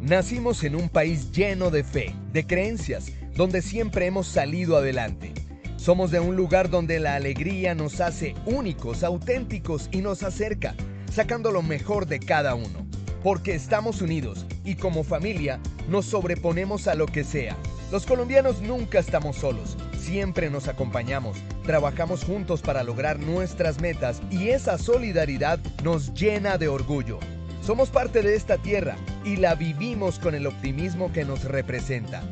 Nacimos en un país lleno de fe, de creencias, donde siempre hemos salido adelante. Somos de un lugar donde la alegría nos hace únicos, auténticos y nos acerca, sacando lo mejor de cada uno. Porque estamos unidos y como familia nos sobreponemos a lo que sea. Los colombianos nunca estamos solos, siempre nos acompañamos, trabajamos juntos para lograr nuestras metas y esa solidaridad nos llena de orgullo. Somos parte de esta tierra y la vivimos con el optimismo que nos representa.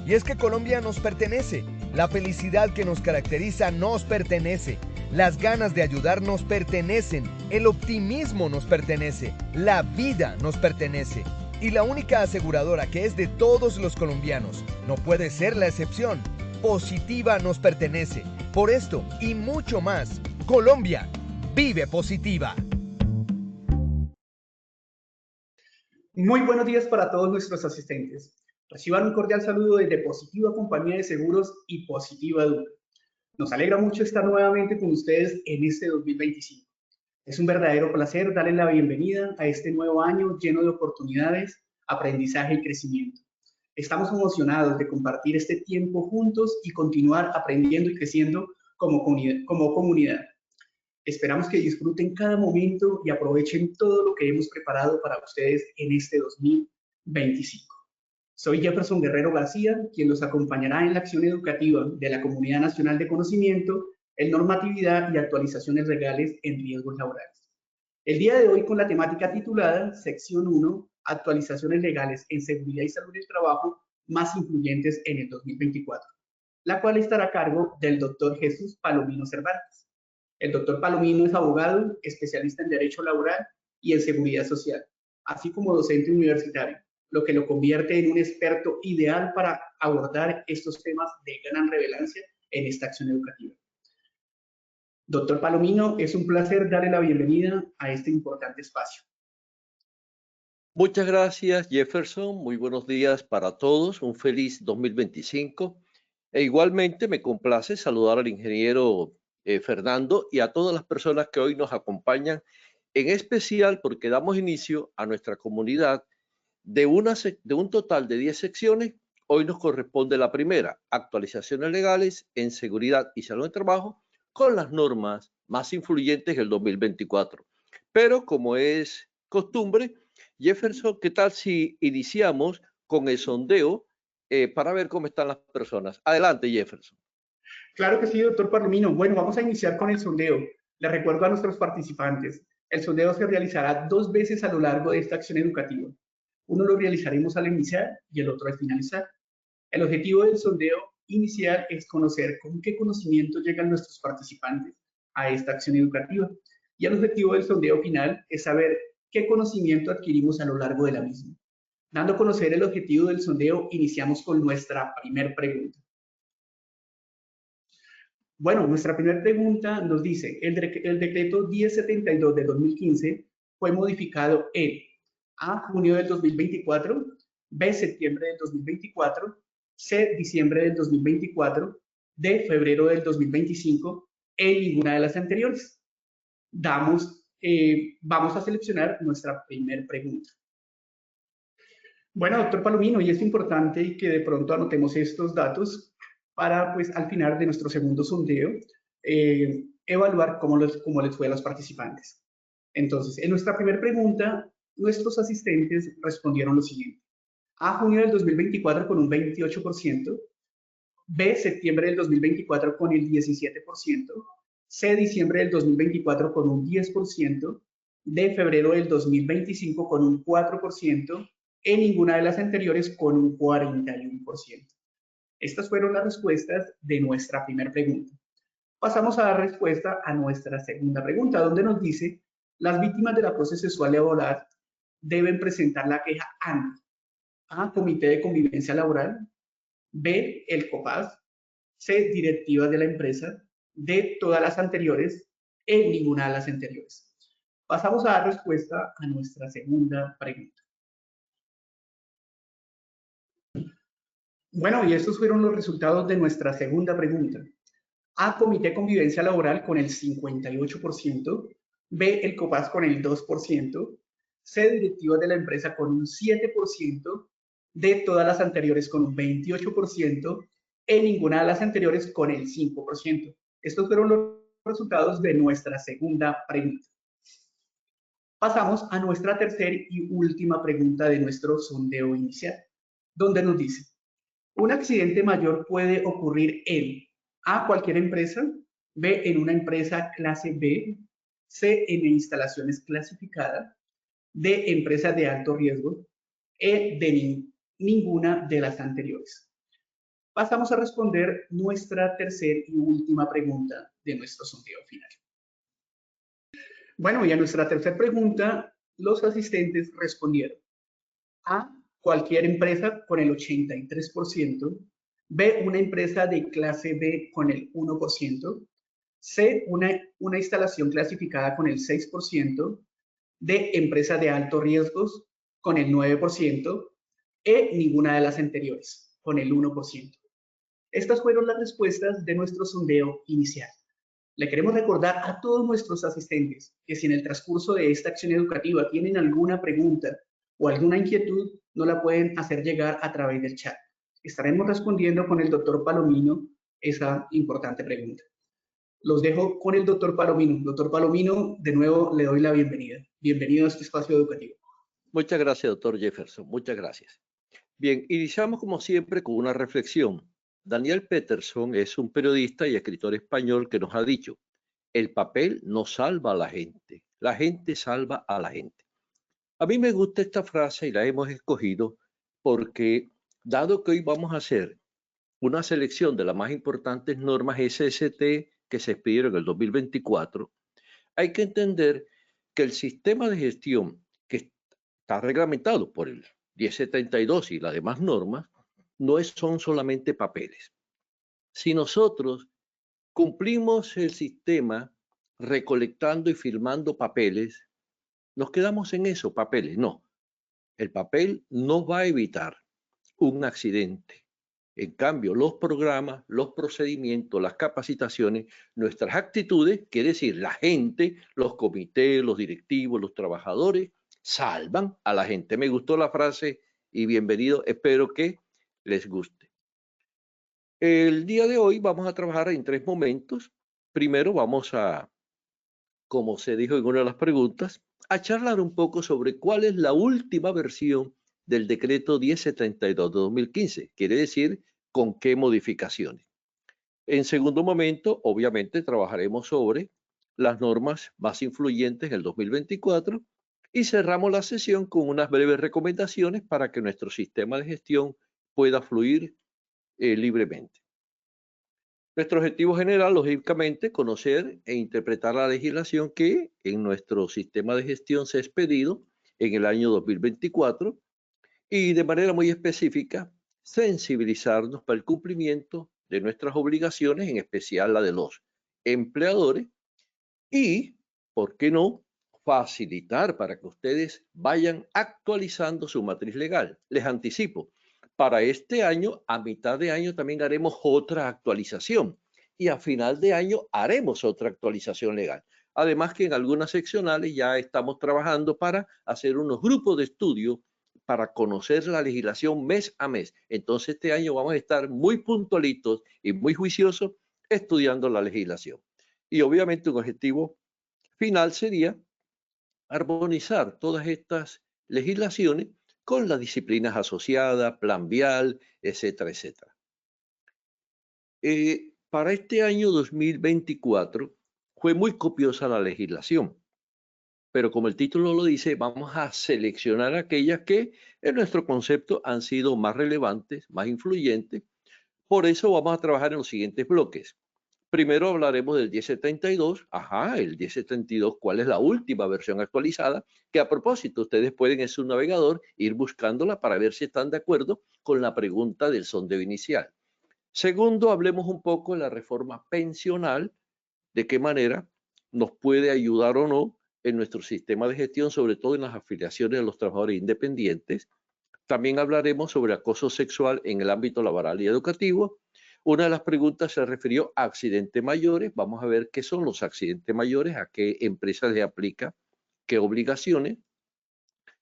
Y es que Colombia nos pertenece, la felicidad que nos caracteriza nos pertenece, las ganas de ayudar nos pertenecen, el optimismo nos pertenece, la vida nos pertenece. Y la única aseguradora que es de todos los colombianos, no puede ser la excepción, Positiva nos pertenece. Por esto y mucho más, Colombia vive Positiva. Muy buenos días para todos nuestros asistentes. Reciban un cordial saludo desde Positiva Compañía de Seguros y Positiva Educa. Nos alegra mucho estar nuevamente con ustedes en este 2025. Es un verdadero placer darles la bienvenida a este nuevo año lleno de oportunidades, aprendizaje y crecimiento. Estamos emocionados de compartir este tiempo juntos y continuar aprendiendo y creciendo como comunidad. Esperamos que disfruten cada momento y aprovechen todo lo que hemos preparado para ustedes en este 2025. Soy Jefferson Guerrero García, quien los acompañará en la acción educativa de la Comunidad Nacional de Conocimiento en normatividad y actualizaciones legales en riesgos laborales. El día de hoy con la temática titulada Sección 1, actualizaciones legales en seguridad y salud del trabajo más influyentes en el 2024, la cual estará a cargo del doctor Jesús Palomino Cervantes. El doctor Palomino es abogado, especialista en Derecho Laboral y en Seguridad Social, así como docente universitario, lo que lo convierte en un experto ideal para abordar estos temas de gran relevancia en esta acción educativa. Doctor Palomino, es un placer darle la bienvenida a este importante espacio. Muchas gracias, Jefferson. Muy buenos días para todos. Un feliz 2025. E igualmente me complace saludar al ingeniero Fernando y a todas las personas que hoy nos acompañan, en especial porque damos inicio a nuestra comunidad de un total de 10 secciones. Hoy nos corresponde la primera, actualizaciones legales en seguridad y salud de trabajo con las normas más influyentes del 2024. Pero como es costumbre, Jefferson, ¿qué tal si iniciamos con el sondeo para ver cómo están las personas? Adelante, Jefferson. Claro que sí, doctor Palomino. Bueno, vamos a iniciar con el sondeo. Les recuerdo a nuestros participantes, el sondeo se realizará 2 veces a lo largo de esta acción educativa. Uno lo realizaremos al iniciar y el otro al finalizar. El objetivo del sondeo inicial es conocer con qué conocimiento llegan nuestros participantes a esta acción educativa. Y el objetivo del sondeo final es saber qué conocimiento adquirimos a lo largo de la misma. Dando a conocer el objetivo del sondeo, iniciamos con nuestra primera pregunta. Bueno, nuestra primera pregunta nos dice, el decreto 1072 de 2015 fue modificado en A, junio del 2024, B, septiembre del 2024, C, diciembre del 2024, D, febrero del 2025, en ninguna de las anteriores. Vamos a seleccionar nuestra primera pregunta. Bueno, doctor Palomino, y es importante que de pronto anotemos estos datos para, pues, al final de nuestro segundo sondeo, evaluar cómo les fue a los participantes. Entonces, en nuestra primera pregunta, nuestros asistentes respondieron lo siguiente. A, junio del 2024 con un 28%, B, septiembre del 2024 con el 17%, C, diciembre del 2024 con un 10%, D, febrero del 2025 con un 4%, en ninguna de las anteriores con un 41%. Estas fueron las respuestas de nuestra primera pregunta. Pasamos a dar respuesta a nuestra segunda pregunta, donde nos dice, las víctimas del acoso sexual laboral deben presentar la queja ante A, Comité de Convivencia Laboral, B, el COPAS, C, directivas de la empresa, D, todas las anteriores, en ninguna de las anteriores. Pasamos a dar respuesta a nuestra segunda pregunta. Bueno, y estos fueron los resultados de nuestra segunda pregunta. A, Comité de Convivencia Laboral con el 58%, B, el COPAS con el 2%, C, directivos de la empresa con un 7%, D, todas las anteriores con un 28%, E, ninguna de las anteriores con el 5%. Estos fueron los resultados de nuestra segunda pregunta. Pasamos a nuestra tercera y última pregunta de nuestro sondeo inicial, donde nos dice: un accidente mayor puede ocurrir en A, cualquier empresa; B, en una empresa clase B; C, en instalaciones clasificadas; D, empresas de alto riesgo; E, de ninguna de las anteriores. Pasamos a responder nuestra tercera y última pregunta de nuestro sondeo final. Bueno, y a nuestra tercera pregunta, los asistentes respondieron: A, cualquier empresa con el 83%, B, una empresa de clase B con el 1%, C, una instalación clasificada con el 6%, D, empresa de altos riesgos con el 9%, E, ninguna de las anteriores con el 1%. Estas fueron las respuestas de nuestro sondeo inicial. Le queremos recordar a todos nuestros asistentes que si en el transcurso de esta acción educativa tienen alguna pregunta o alguna inquietud, no la pueden hacer llegar a través del chat. Estaremos respondiendo con el doctor Palomino esa importante pregunta. Los dejo con el doctor Palomino. Doctor Palomino, de nuevo le doy la bienvenida. Bienvenido a este espacio educativo. Muchas gracias, doctor Jefferson. Muchas gracias. Bien, iniciamos como siempre con una reflexión. Daniel Peterson es un periodista y escritor español que nos ha dicho: el papel no salva a la gente salva a la gente. A mí me gusta esta frase y la hemos escogido porque, dado que hoy vamos a hacer una selección de las más importantes normas SST que se expidieron en el 2024, hay que entender que el sistema de gestión que está reglamentado por el 1072 y las demás normas no son solamente papeles. Si nosotros cumplimos el sistema recolectando y firmando papeles, nos quedamos en eso, papeles. No, el papel no va a evitar un accidente. En cambio, los programas, los procedimientos, las capacitaciones, nuestras actitudes, quiere decir la gente, los comités, los directivos, los trabajadores, salvan a la gente. Me gustó la frase y bienvenido, espero que les guste. El día de hoy vamos a trabajar en 3 momentos. Primero vamos a, como se dijo en una de las preguntas, a charlar un poco sobre cuál es la última versión del decreto 1072 de 2015, quiere decir con qué modificaciones. En segundo momento, obviamente, trabajaremos sobre las normas más influyentes del 2024 y cerramos la sesión con unas breves recomendaciones para que nuestro sistema de gestión pueda fluir libremente. Nuestro objetivo general, lógicamente, conocer e interpretar la legislación que en nuestro sistema de gestión se ha expedido en el año 2024 y de manera muy específica sensibilizarnos para el cumplimiento de nuestras obligaciones, en especial la de los empleadores, y, ¿por qué no?, facilitar para que ustedes vayan actualizando su matriz legal. Les anticipo, para este año, a mitad de año también haremos otra actualización y a final de año haremos otra actualización legal. Además que en algunas seccionales ya estamos trabajando para hacer unos grupos de estudio para conocer la legislación mes a mes. Entonces este año vamos a estar muy puntualitos y muy juiciosos estudiando la legislación. Y obviamente un objetivo final sería armonizar todas estas legislaciones con las disciplinas asociadas, plan vial, etcétera, etcétera. Para este año 2024 fue muy copiosa la legislación, pero como el título lo dice, vamos a seleccionar aquellas que en nuestro concepto han sido más relevantes, más influyentes. Por eso vamos a trabajar en los siguientes bloques. Primero hablaremos del 1072, el 1072, cuál es la última versión actualizada, que a propósito ustedes pueden en su navegador ir buscándola para ver si están de acuerdo con la pregunta del sondeo inicial. Segundo, hablemos un poco de la reforma pensional, de qué manera nos puede ayudar o no en nuestro sistema de gestión, sobre todo en las afiliaciones de los trabajadores independientes. También hablaremos sobre acoso sexual en el ámbito laboral y educativo. Una de las preguntas se refirió a accidentes mayores. Vamos a ver qué son los accidentes mayores, a qué empresas les aplica, qué obligaciones.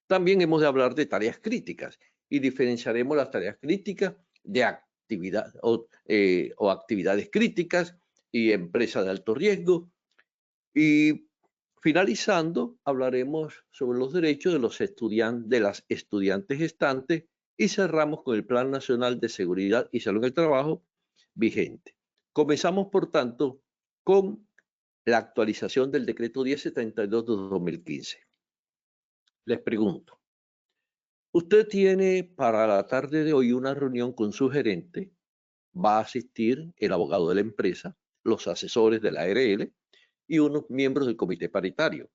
También hemos de hablar de tareas críticas y diferenciaremos las tareas críticas de actividad o actividades críticas y empresas de alto riesgo. Y finalizando, hablaremos sobre los derechos de de las estudiantes gestantes y cerramos con el Plan Nacional de Seguridad y Salud en el Trabajo vigente. Comenzamos, por tanto, con la actualización del decreto 1072 de 2015. Les pregunto, usted tiene para la tarde de hoy una reunión con su gerente, va a asistir el abogado de la empresa, los asesores de la ARL y unos miembros del comité paritario.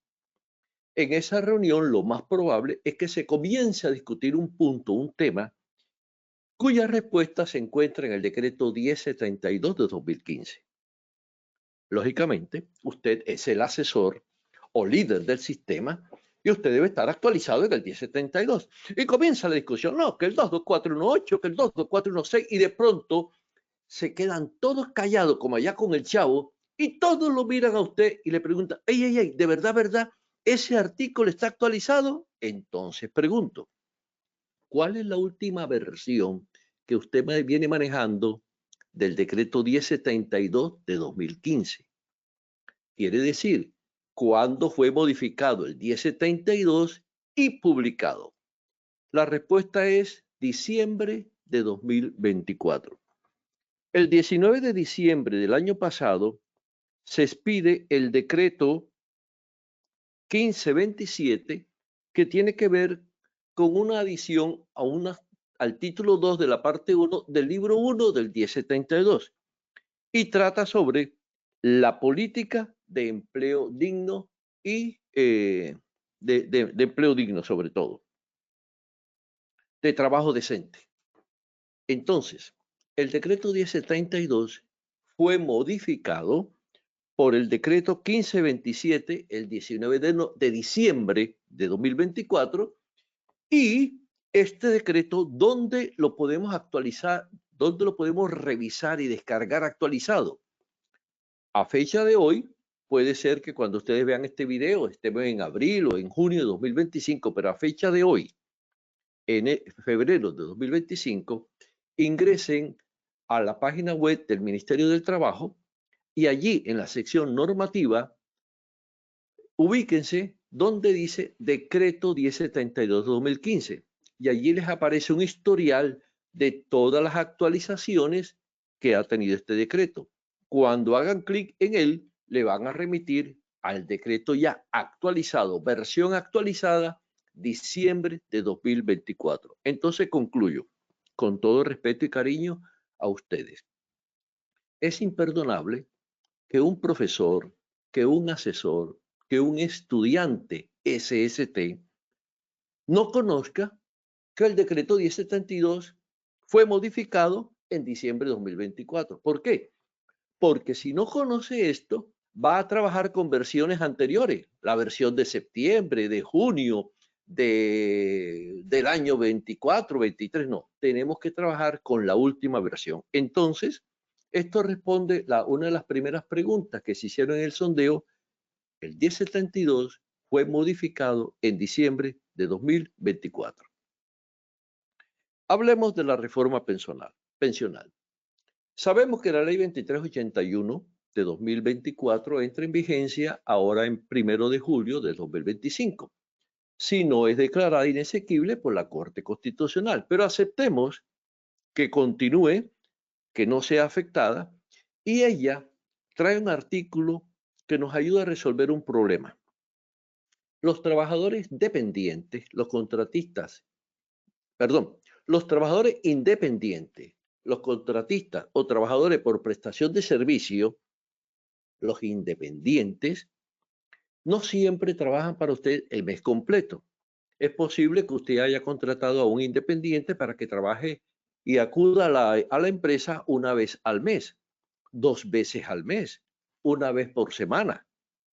En esa reunión lo más probable es que se comience a discutir un punto, un tema, cuya respuesta se encuentra en el decreto 1072 de 2015. Lógicamente, usted es el asesor o líder del sistema y usted debe estar actualizado en el 1072. Y comienza la discusión, no, que el 22418, que el 22416, y de pronto se quedan todos callados, como allá con el chavo, y todos lo miran a usted y le preguntan, ey, ¿de verdad, ese artículo está actualizado? Entonces pregunto, ¿cuál es la última versión que usted viene manejando del decreto 1072 de 2015? Quiere decir, ¿cuándo fue modificado el 1072 y publicado? La respuesta es diciembre de 2024. El 19 de diciembre del año pasado se expide el decreto 1527 que tiene que ver con una adición al título 2 de la parte 1 del libro 1 del 1072 y trata sobre la política de empleo digno y de empleo digno sobre todo, de trabajo decente. Entonces, el decreto 1072 fue modificado por el decreto 1527 el 19 de diciembre de 2024 y este decreto, ¿dónde lo podemos actualizar? ¿Dónde lo podemos revisar y descargar actualizado? A fecha de hoy, puede ser que cuando ustedes vean este video estemos en abril o en junio de 2025, pero a fecha de hoy, en febrero de 2025, ingresen a la página web del Ministerio del Trabajo y allí en la sección normativa, ubíquense donde dice Decreto 1072 de 2015 y allí les aparece un historial de todas las actualizaciones que ha tenido este decreto. Cuando hagan clic en él, le van a remitir al decreto ya actualizado, versión actualizada, diciembre de 2024. Entonces concluyo, con todo respeto y cariño a ustedes. Es imperdonable que un profesor, que un asesor, que un estudiante SST no conozca que el decreto 1072 fue modificado en diciembre de 2024. ¿Por qué? Porque si no conoce esto, va a trabajar con versiones anteriores, la versión de septiembre, de junio, del año 24, 23, no, tenemos que trabajar con la última versión. Entonces, esto responde una de las primeras preguntas que se hicieron en el sondeo. El 1072 fue modificado en diciembre de 2024. Hablemos de la reforma pensional. Sabemos que la ley 2381 de 2024 entra en vigencia ahora en 1 de julio de 2025, si no es declarada inexequible por la Corte Constitucional. Pero aceptemos que continúe, que no sea afectada, y ella trae un artículo que nos ayuda a resolver un problema. Los trabajadores dependientes, los trabajadores independientes, los contratistas o trabajadores por prestación de servicio, los independientes, no siempre trabajan para usted el mes completo. Es posible que usted haya contratado a un independiente para que trabaje y acuda a la empresa una vez al mes, 2 veces al mes, una vez por semana,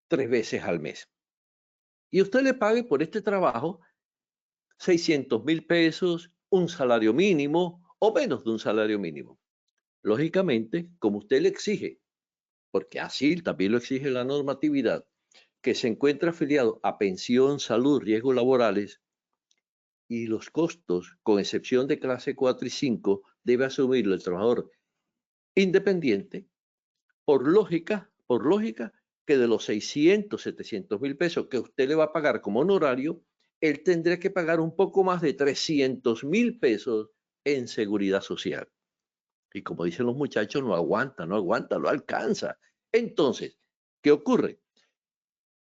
3 veces al mes. Y usted le pague por este trabajo 600,000 pesos, un salario mínimo o menos de un salario mínimo. Lógicamente, como usted le exige, porque así también lo exige la normatividad, que se encuentra afiliado a pensión, salud, riesgos laborales, y los costos, con excepción de clase 4 y 5, debe asumirlo el trabajador independiente, por lógica, que de los 600, 700 mil pesos que usted le va a pagar como honorario, él tendría que pagar un poco más de 300 mil pesos en seguridad social. Y como dicen los muchachos, no aguanta, lo alcanza. Entonces, ¿qué ocurre?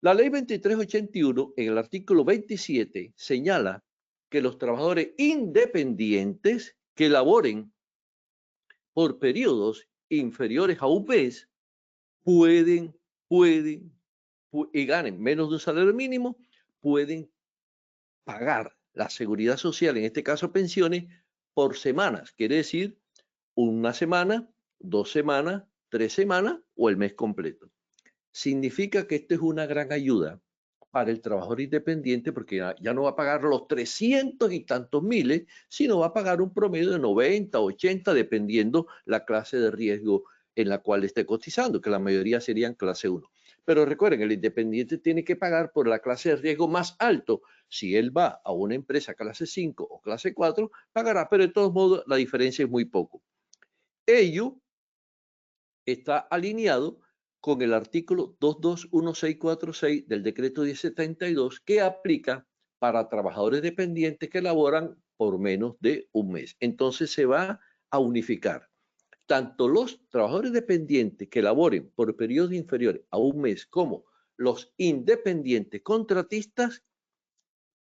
La ley 2381, en el artículo 27, señala que los trabajadores independientes que laboren por periodos inferiores a un mes pueden, y ganen menos de un salario mínimo, pueden pagar la seguridad social, en este caso pensiones, por semanas. Quiere decir, una semana, 2 semanas, 3 semanas o el mes completo. Significa que esto es una gran ayuda para el trabajador independiente porque ya no va a pagar los 300 y tantos miles, sino va a pagar un promedio de 90, 80, dependiendo la clase de riesgo en la cual esté cotizando, que la mayoría serían clase 1. Pero recuerden, el independiente tiene que pagar por la clase de riesgo más alto. Si él va a una empresa clase 5 o clase 4, pagará, pero de todos modos la diferencia es muy poco. Ello está alineado con el artículo 221646 del decreto 1072 que aplica para trabajadores dependientes que laboran por menos de un mes. Entonces se va a unificar. Tanto los trabajadores dependientes que laboren por periodos inferiores a un mes como los independientes contratistas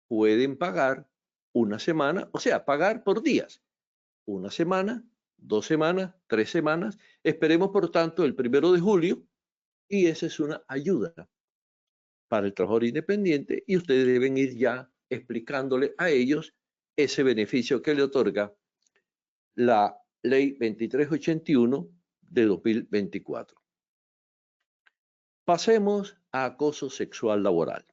pueden pagar una semana, o sea, pagar por días. Una semana, 2 semanas, 3 semanas. Esperemos, por tanto, el 1 de julio y esa es una ayuda para el trabajador independiente y ustedes deben ir ya explicándole a ellos ese beneficio que le otorga la ley 2381 de 2024. Pasemos a acoso sexual laboral.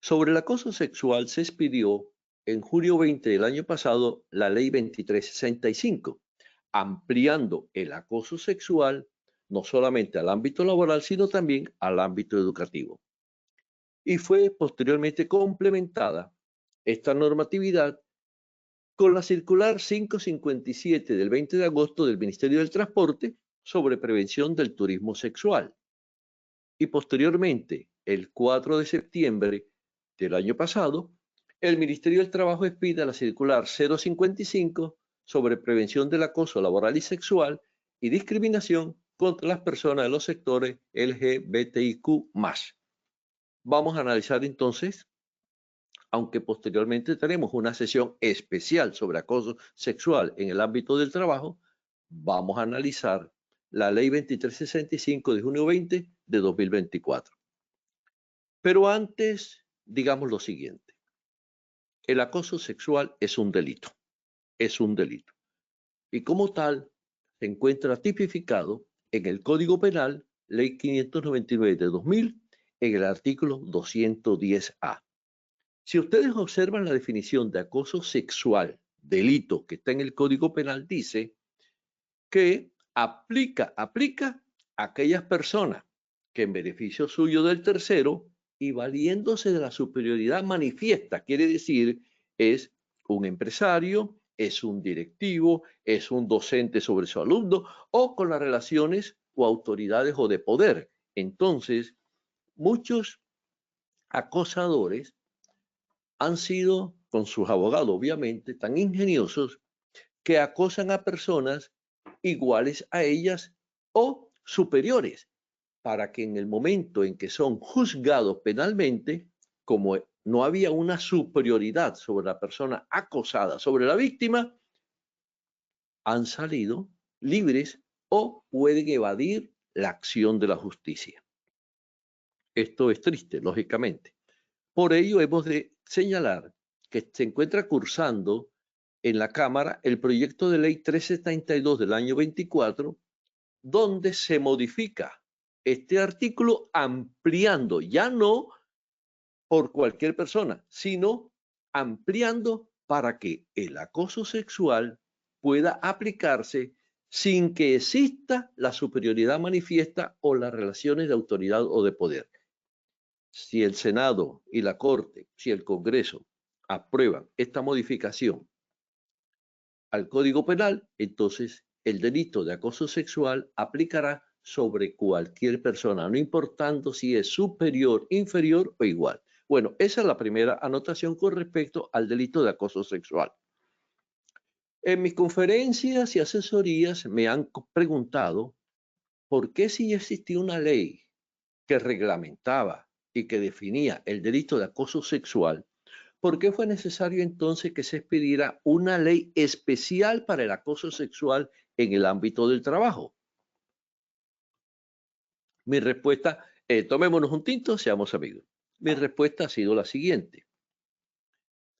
Sobre el acoso sexual se expidió en julio 20 del año pasado la ley 2365, ampliando el acoso sexual no solamente al ámbito laboral, sino también al ámbito educativo. Y fue posteriormente complementada esta normatividad con la circular 557 del 20 de agosto del Ministerio del Transporte sobre prevención del turismo sexual. Y posteriormente, el 4 de septiembre del año pasado, el Ministerio del Trabajo expide la circular 055 sobre prevención del acoso laboral y sexual y discriminación contra las personas de los sectores LGBTIQ+. Vamos a analizar entonces, aunque posteriormente tenemos una sesión especial sobre acoso sexual en el ámbito del trabajo, vamos a analizar la ley 2365 de junio 20 de 2024. Pero antes, digamos lo siguiente. El acoso sexual es un delito. Es un delito. Y como tal, se encuentra tipificado en el Código Penal, Ley 599 de 2000, en el artículo 210A. Si ustedes observan la definición de acoso sexual, delito que está en el Código Penal, dice que aplica a aquellas personas que en beneficio suyo del tercero y valiéndose de la superioridad manifiesta, quiere decir, es un empresario, es un directivo, es un docente sobre su alumno o con las relaciones o autoridades o de poder. Entonces, muchos acosadores han sido, con sus abogados obviamente, tan ingeniosos que acosan a personas iguales a ellas o superiores, para que en el momento en que son juzgados penalmente, como no había una superioridad sobre la persona acosada, sobre la víctima, han salido libres o pueden evadir la acción de la justicia. Esto es triste, lógicamente. Por ello hemos de señalar que se encuentra cursando en la Cámara el proyecto de ley 372 del año 24, donde se modifica este artículo ampliando, ya no por cualquier persona, sino ampliando para que el acoso sexual pueda aplicarse sin que exista la superioridad manifiesta o las relaciones de autoridad o de poder. Si el Senado y la Corte, si el Congreso aprueban esta modificación al Código Penal, entonces el delito de acoso sexual aplicará sobre cualquier persona, no importando si es superior, inferior o igual. Bueno, esa es la primera anotación con respecto al delito de acoso sexual. En mis conferencias y asesorías me han preguntado por qué si ya existía una ley que reglamentaba y que definía el delito de acoso sexual, ¿por qué fue necesario entonces que se expidiera una ley especial para el acoso sexual en el ámbito del trabajo? Mi respuesta, tomémonos un tinto, seamos amigos. Mi respuesta ha sido la siguiente.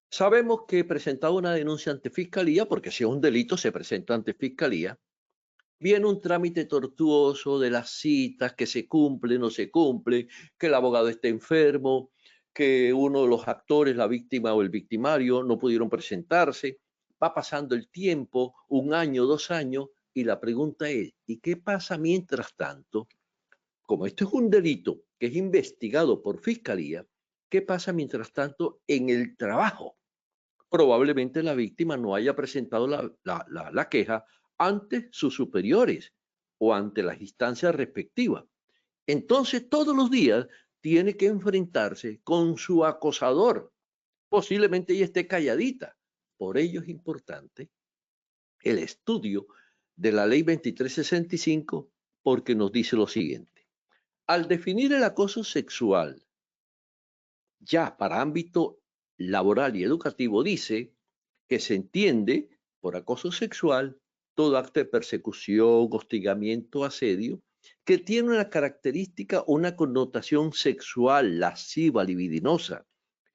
Sabemos que he presentado una denuncia ante Fiscalía, porque si es un delito se presenta ante Fiscalía, viene un trámite tortuoso de las citas, que se cumple, no se cumple, que el abogado está enfermo, que uno de los actores, la víctima o el victimario, no pudieron presentarse. Va pasando el tiempo, 1 año, 2 años, y la pregunta es, ¿y qué pasa mientras tanto? Como esto es un delito que es investigado por Fiscalía, ¿qué pasa mientras tanto en el trabajo? Probablemente la víctima no haya presentado la queja ante sus superiores o ante las instancias respectivas. Entonces, todos los días tiene que enfrentarse con su acosador. Posiblemente ella esté calladita. Por ello es importante el estudio de la ley 2365 porque nos dice lo siguiente. Al definir el acoso sexual ya para ámbito laboral y educativo, dice que se entiende por acoso sexual todo acto de persecución, hostigamiento, asedio, que tiene una característica, una connotación sexual, lasciva, libidinosa.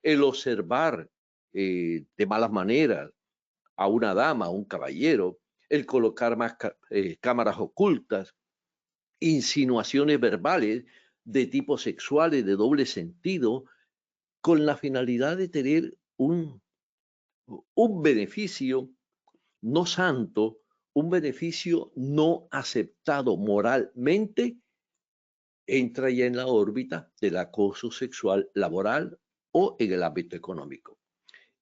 El observar de malas maneras a una dama, a un caballero, el colocar cámaras ocultas, insinuaciones verbales de tipo sexual y de doble sentido, con la finalidad de tener un beneficio no santo, un beneficio no aceptado moralmente, entra ya en la órbita del acoso sexual laboral o en el ámbito económico.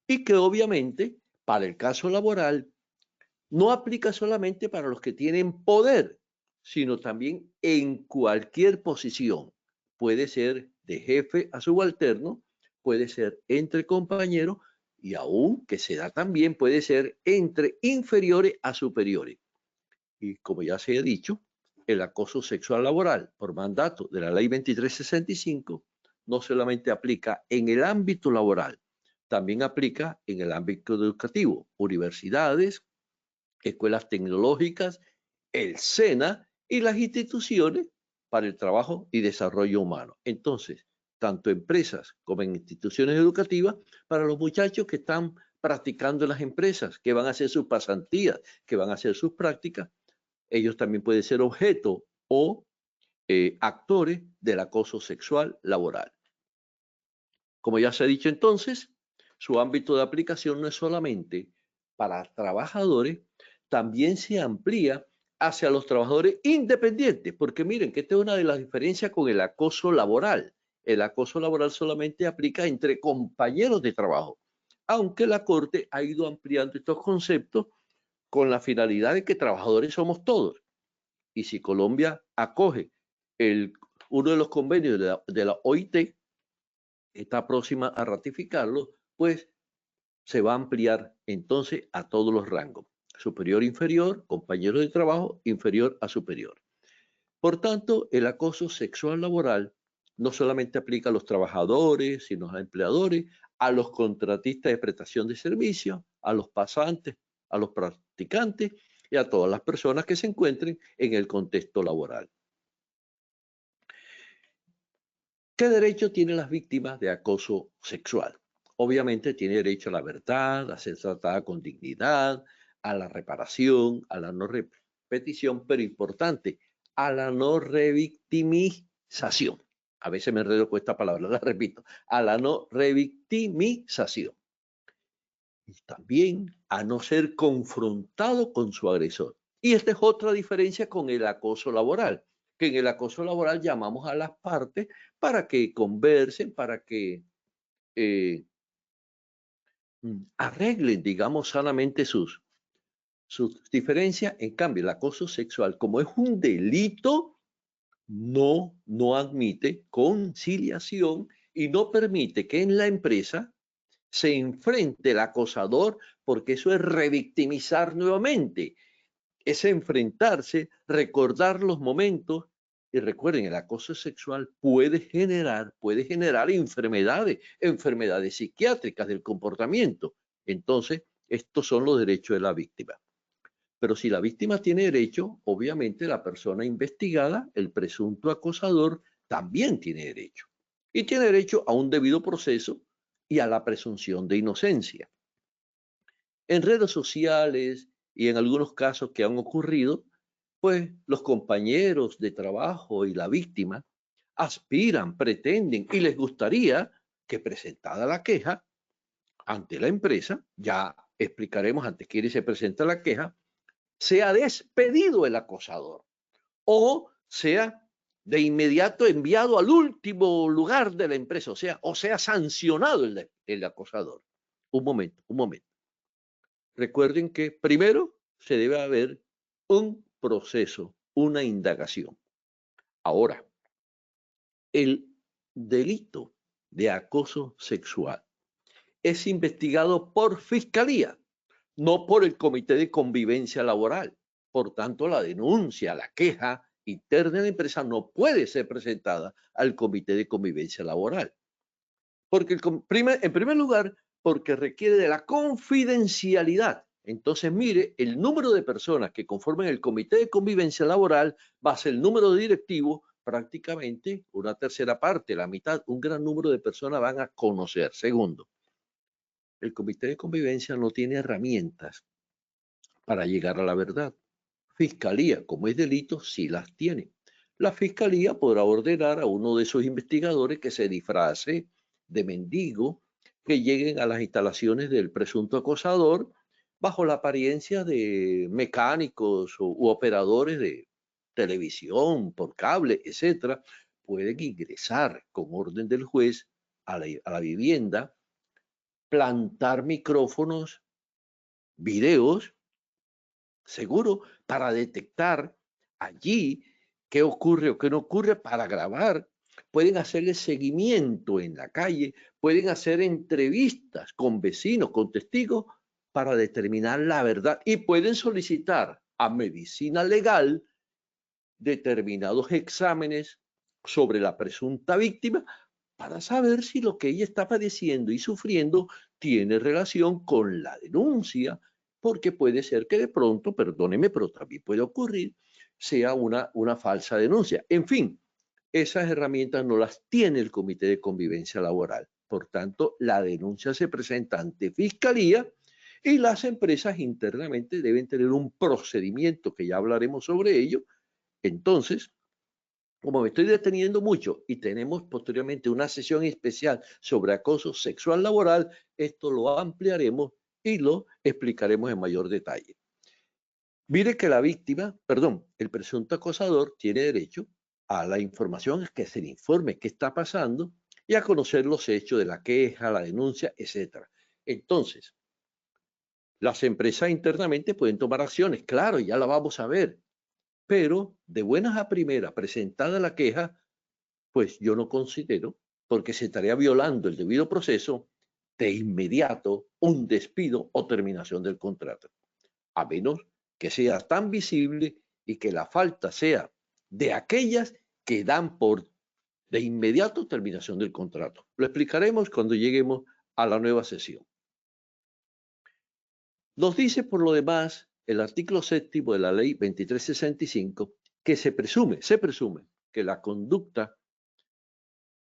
Y que obviamente para el caso laboral no aplica solamente para los que tienen poder, sino también en cualquier posición. Puede ser de jefe a subalterno, puede ser entre compañeros y aún que se da también puede ser entre inferiores a superiores. Y como ya se ha dicho, el acoso sexual laboral por mandato de la ley 2365 no solamente aplica en el ámbito laboral, también aplica en el ámbito educativo, universidades, escuelas tecnológicas, el SENA y las instituciones para el trabajo y desarrollo humano. Entonces, tanto empresas como en instituciones educativas, para los muchachos que están practicando en las empresas, que van a hacer sus pasantías, que van a hacer sus prácticas, ellos también pueden ser objeto o actores del acoso sexual laboral. Como ya se ha dicho entonces, su ámbito de aplicación no es solamente para trabajadores, también se amplía hacia los trabajadores independientes, porque miren que esta es una de las diferencias con el acoso laboral. El acoso laboral solamente aplica entre compañeros de trabajo, aunque la Corte ha ido ampliando estos conceptos con la finalidad de que trabajadores somos todos. Y si Colombia acoge uno de los convenios de la OIT, está próxima a ratificarlo, pues se va a ampliar entonces a todos los rangos. Superior, inferior, compañero de trabajo, inferior a superior. Por tanto, el acoso sexual laboral no solamente aplica a los trabajadores, sino a los empleadores, a los contratistas de prestación de servicios, a los pasantes, a los practicantes y a todas las personas que se encuentren en el contexto laboral. ¿Qué derecho tienen las víctimas de acoso sexual? Obviamente tiene derecho a la verdad, a ser tratada con dignidad, a la reparación, a la no repetición, pero importante, a la no revictimización. A veces me enredo con esta palabra, la repito, a la no revictimización. Y también a no ser confrontado con su agresor. Y esta es otra diferencia con el acoso laboral, que en el acoso laboral llamamos a las partes para que conversen, para que arreglen, digamos, sanamente sus diferencias. En cambio, el acoso sexual, como es un delito, no admite conciliación y no permite que en la empresa se enfrente el acosador, porque eso es revictimizar nuevamente, es enfrentarse, recordar los momentos. Y recuerden, el acoso sexual puede generar enfermedades psiquiátricas del comportamiento. Entonces, estos son los derechos de la víctima. Pero si la víctima tiene derecho, obviamente la persona investigada, el presunto acosador, también tiene derecho. Y tiene derecho a un debido proceso y a la presunción de inocencia. En redes sociales y en algunos casos que han ocurrido, pues los compañeros de trabajo y la víctima aspiran, pretenden y les gustaría que presentada la queja ante la empresa, ya explicaremos antes que se presenta la queja, sea despedido el acosador o sea de inmediato enviado al último lugar de la empresa, o sea sancionado el acosador. Un momento. Recuerden que primero se debe haber un proceso, una indagación. Ahora, el delito de acoso sexual es investigado por fiscalía, no por el Comité de Convivencia Laboral. Por tanto, la denuncia, la queja interna de la empresa no puede ser presentada al Comité de Convivencia Laboral. Porque en primer lugar, porque requiere de la confidencialidad. Entonces, mire, el número de personas que conforman el Comité de Convivencia Laboral va a ser el número de directivos, prácticamente una tercera parte, la mitad, un gran número de personas van a conocer. Segundo, el Comité de Convivencia no tiene herramientas para llegar a la verdad. Fiscalía, como es delito, sí las tiene. La fiscalía podrá ordenar a uno de esos investigadores que se disfrace de mendigo, que lleguen a las instalaciones del presunto acosador bajo la apariencia de mecánicos u operadores de televisión, por cable, etcétera. Pueden ingresar con orden del juez a la vivienda, plantar micrófonos, videos, seguro, para detectar allí qué ocurre o qué no ocurre, para grabar. Pueden hacerle seguimiento en la calle, pueden hacer entrevistas con vecinos, con testigos, para determinar la verdad y pueden solicitar a medicina legal determinados exámenes sobre la presunta víctima para saber si lo que ella está padeciendo y sufriendo tiene relación con la denuncia, porque puede ser que de pronto, perdóneme, pero también puede ocurrir, sea una falsa denuncia. En fin, esas herramientas no las tiene el Comité de Convivencia Laboral. Por tanto, la denuncia se presenta ante Fiscalía y las empresas internamente deben tener un procedimiento, que ya hablaremos sobre ello. Entonces, como me estoy deteniendo mucho y tenemos posteriormente una sesión especial sobre acoso sexual laboral, esto lo ampliaremos y lo explicaremos en mayor detalle. Mire que la víctima, perdón, el presunto acosador tiene derecho a la información, que se le informe qué está pasando y a conocer los hechos de la queja, la denuncia, etc. Entonces, las empresas internamente pueden tomar acciones, claro, ya la vamos a ver, pero de buenas a primeras, presentada la queja, pues yo no considero, porque se estaría violando el debido proceso, de inmediato un despido o terminación del contrato, a menos que sea tan visible y que la falta sea de aquellas que dan por de inmediato terminación del contrato. Lo explicaremos cuando lleguemos a la nueva sesión. Nos dice por lo demás el artículo 7º de la ley 2365 que se presume que la conducta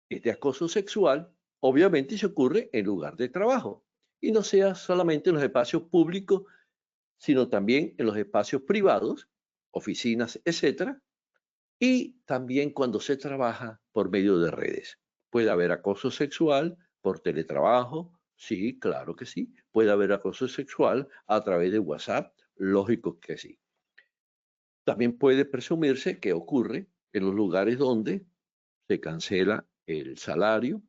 de acoso sexual, obviamente se ocurre en lugar de trabajo y no sea solamente en los espacios públicos, sino también en los espacios privados, oficinas, etcétera, y también cuando se trabaja por medio de redes. Puede haber acoso sexual por teletrabajo, sí, claro que sí. Puede haber acoso sexual a través de WhatsApp, lógico que sí. También puede presumirse que ocurre en los lugares donde se cancela el salario,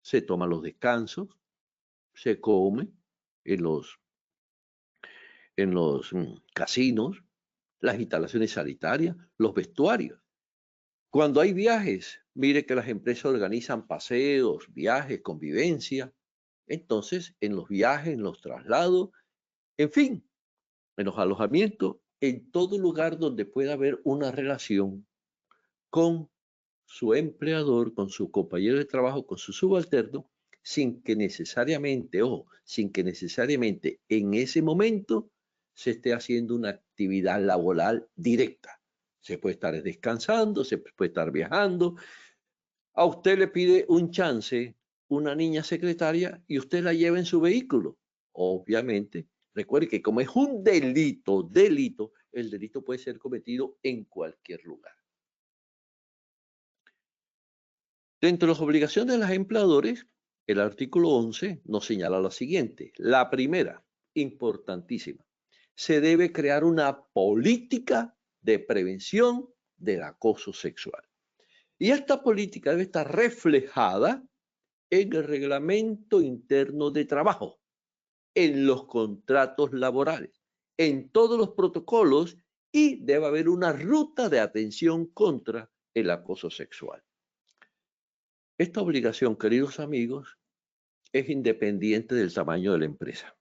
se toman los descansos, se come, en los casinos, las instalaciones sanitarias, los vestuarios. Cuando hay viajes, mire que las empresas organizan paseos, viajes, convivencia. Entonces, en los viajes, en los traslados, en fin, en los alojamientos, en todo lugar donde pueda haber una relación con su empleador, con su compañero de trabajo, con su subalterno, sin que necesariamente, ojo, sin que necesariamente en ese momento se esté haciendo una actividad laboral directa. Se puede estar descansando, se puede estar viajando. A usted le pide un chance una niña secretaria y usted la lleva en su vehículo. Obviamente, recuerde que como es un delito, el delito puede ser cometido en cualquier lugar. Dentro de las obligaciones de los empleadores, el artículo 11 nos señala lo siguiente. La primera, importantísima, se debe crear una política de prevención del acoso sexual. Y esta política debe estar reflejada en el reglamento interno de trabajo, en los contratos laborales, en todos los protocolos y debe haber una ruta de atención contra el acoso sexual. Esta obligación, queridos amigos, es independiente del tamaño de la empresa.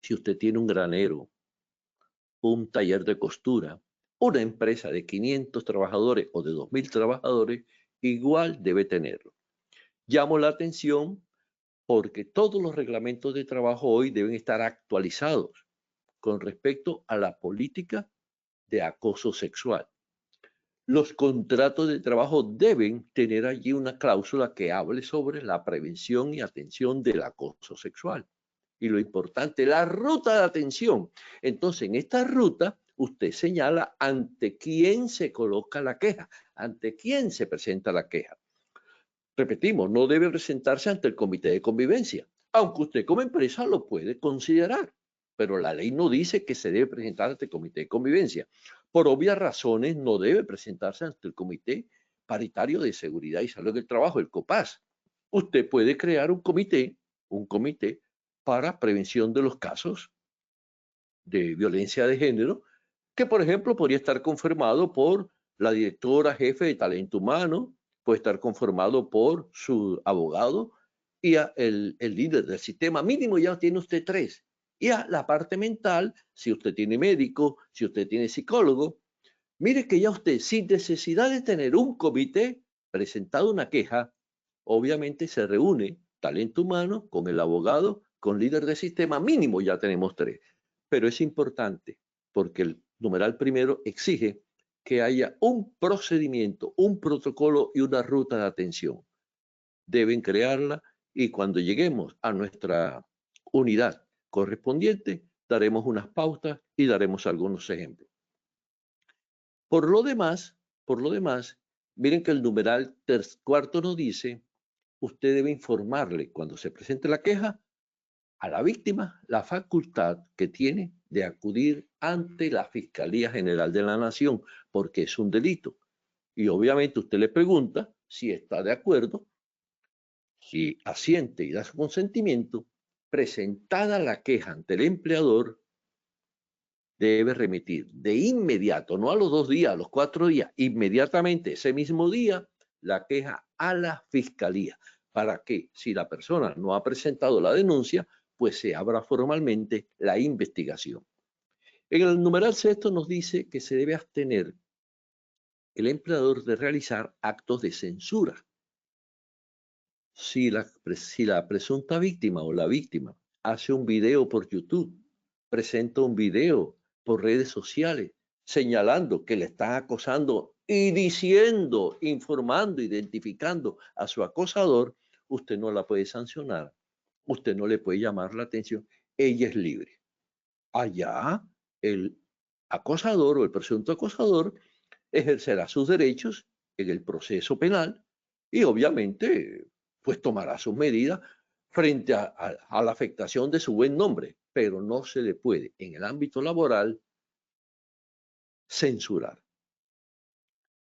Si usted tiene un granero, un taller de costura, una empresa de 500 trabajadores o de 2.000 trabajadores, igual debe tenerlo. Llamo la atención porque todos los reglamentos de trabajo hoy deben estar actualizados con respecto a la política de acoso sexual. Los contratos de trabajo deben tener allí una cláusula que hable sobre la prevención y atención del acoso sexual. Y lo importante, la ruta de atención. Entonces, en esta ruta, usted señala ante quién se coloca la queja, ante quién se presenta la queja. Repetimos, no debe presentarse ante el comité de convivencia, aunque usted como empresa lo puede considerar, pero la ley no dice que se debe presentar ante el comité de convivencia. Por obvias razones, no debe presentarse ante el Comité Paritario de Seguridad y Salud del Trabajo, el COPAS. Usted puede crear un comité para prevención de los casos de violencia de género, que por ejemplo podría estar conformado por la directora jefe de talento humano, puede estar conformado por su abogado y el líder del sistema. Mínimo ya tiene usted 3. Y a la parte mental, si usted tiene médico, si usted tiene psicólogo, mire que ya usted, sin necesidad de tener un comité, presentado una queja, obviamente se reúne talento humano con el abogado, con líder de sistema, mínimo ya tenemos 3. Pero es importante porque el numeral primero exige que haya un procedimiento, un protocolo y una ruta de atención. Deben crearla y cuando lleguemos a nuestra unidad correspondiente, daremos unas pautas y daremos algunos ejemplos. Por lo demás, miren que el numeral cuarto nos dice, usted debe informarle cuando se presente la queja a la víctima la facultad que tiene de acudir ante la Fiscalía General de la Nación, porque es un delito. Y obviamente usted le pregunta si está de acuerdo, si asiente y da su consentimiento, presentada la queja ante el empleador, debe remitir de inmediato, no a los 2 días, a los 4 días, inmediatamente ese mismo día, la queja a la Fiscalía, para que si la persona no ha presentado la denuncia, pues se abra formalmente la investigación. En el numeral sexto nos dice que se debe abstener el empleador de realizar actos de censura. Si la presunta víctima o la víctima hace un video por YouTube, presenta un video por redes sociales señalando que le están acosando y diciendo, informando, identificando a su acosador, usted no la puede sancionar, usted no le puede llamar la atención, ella es libre. Allá el acosador o el presunto acosador ejercerá sus derechos en el proceso penal y obviamente pues tomará sus medidas frente a la afectación de su buen nombre, pero no se le puede en el ámbito laboral censurar.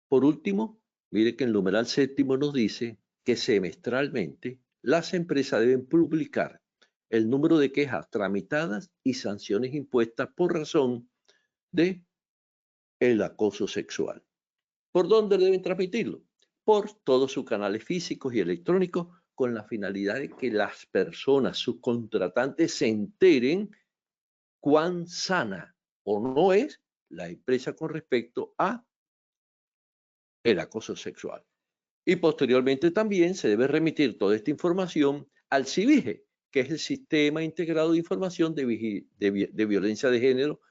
Por último, mire que el numeral séptimo nos dice que semestralmente las empresas deben publicar el número de quejas tramitadas y sanciones impuestas por razón de el acoso sexual. ¿Por dónde deben transmitirlo? Por todos sus canales físicos y electrónicos, con la finalidad de que las personas, sus contratantes, se enteren cuán sana o no es la empresa con respecto a el acoso sexual. Y posteriormente también se debe remitir toda esta información al CIVIGE, que es el Sistema Integrado de Información de Violencia de Género,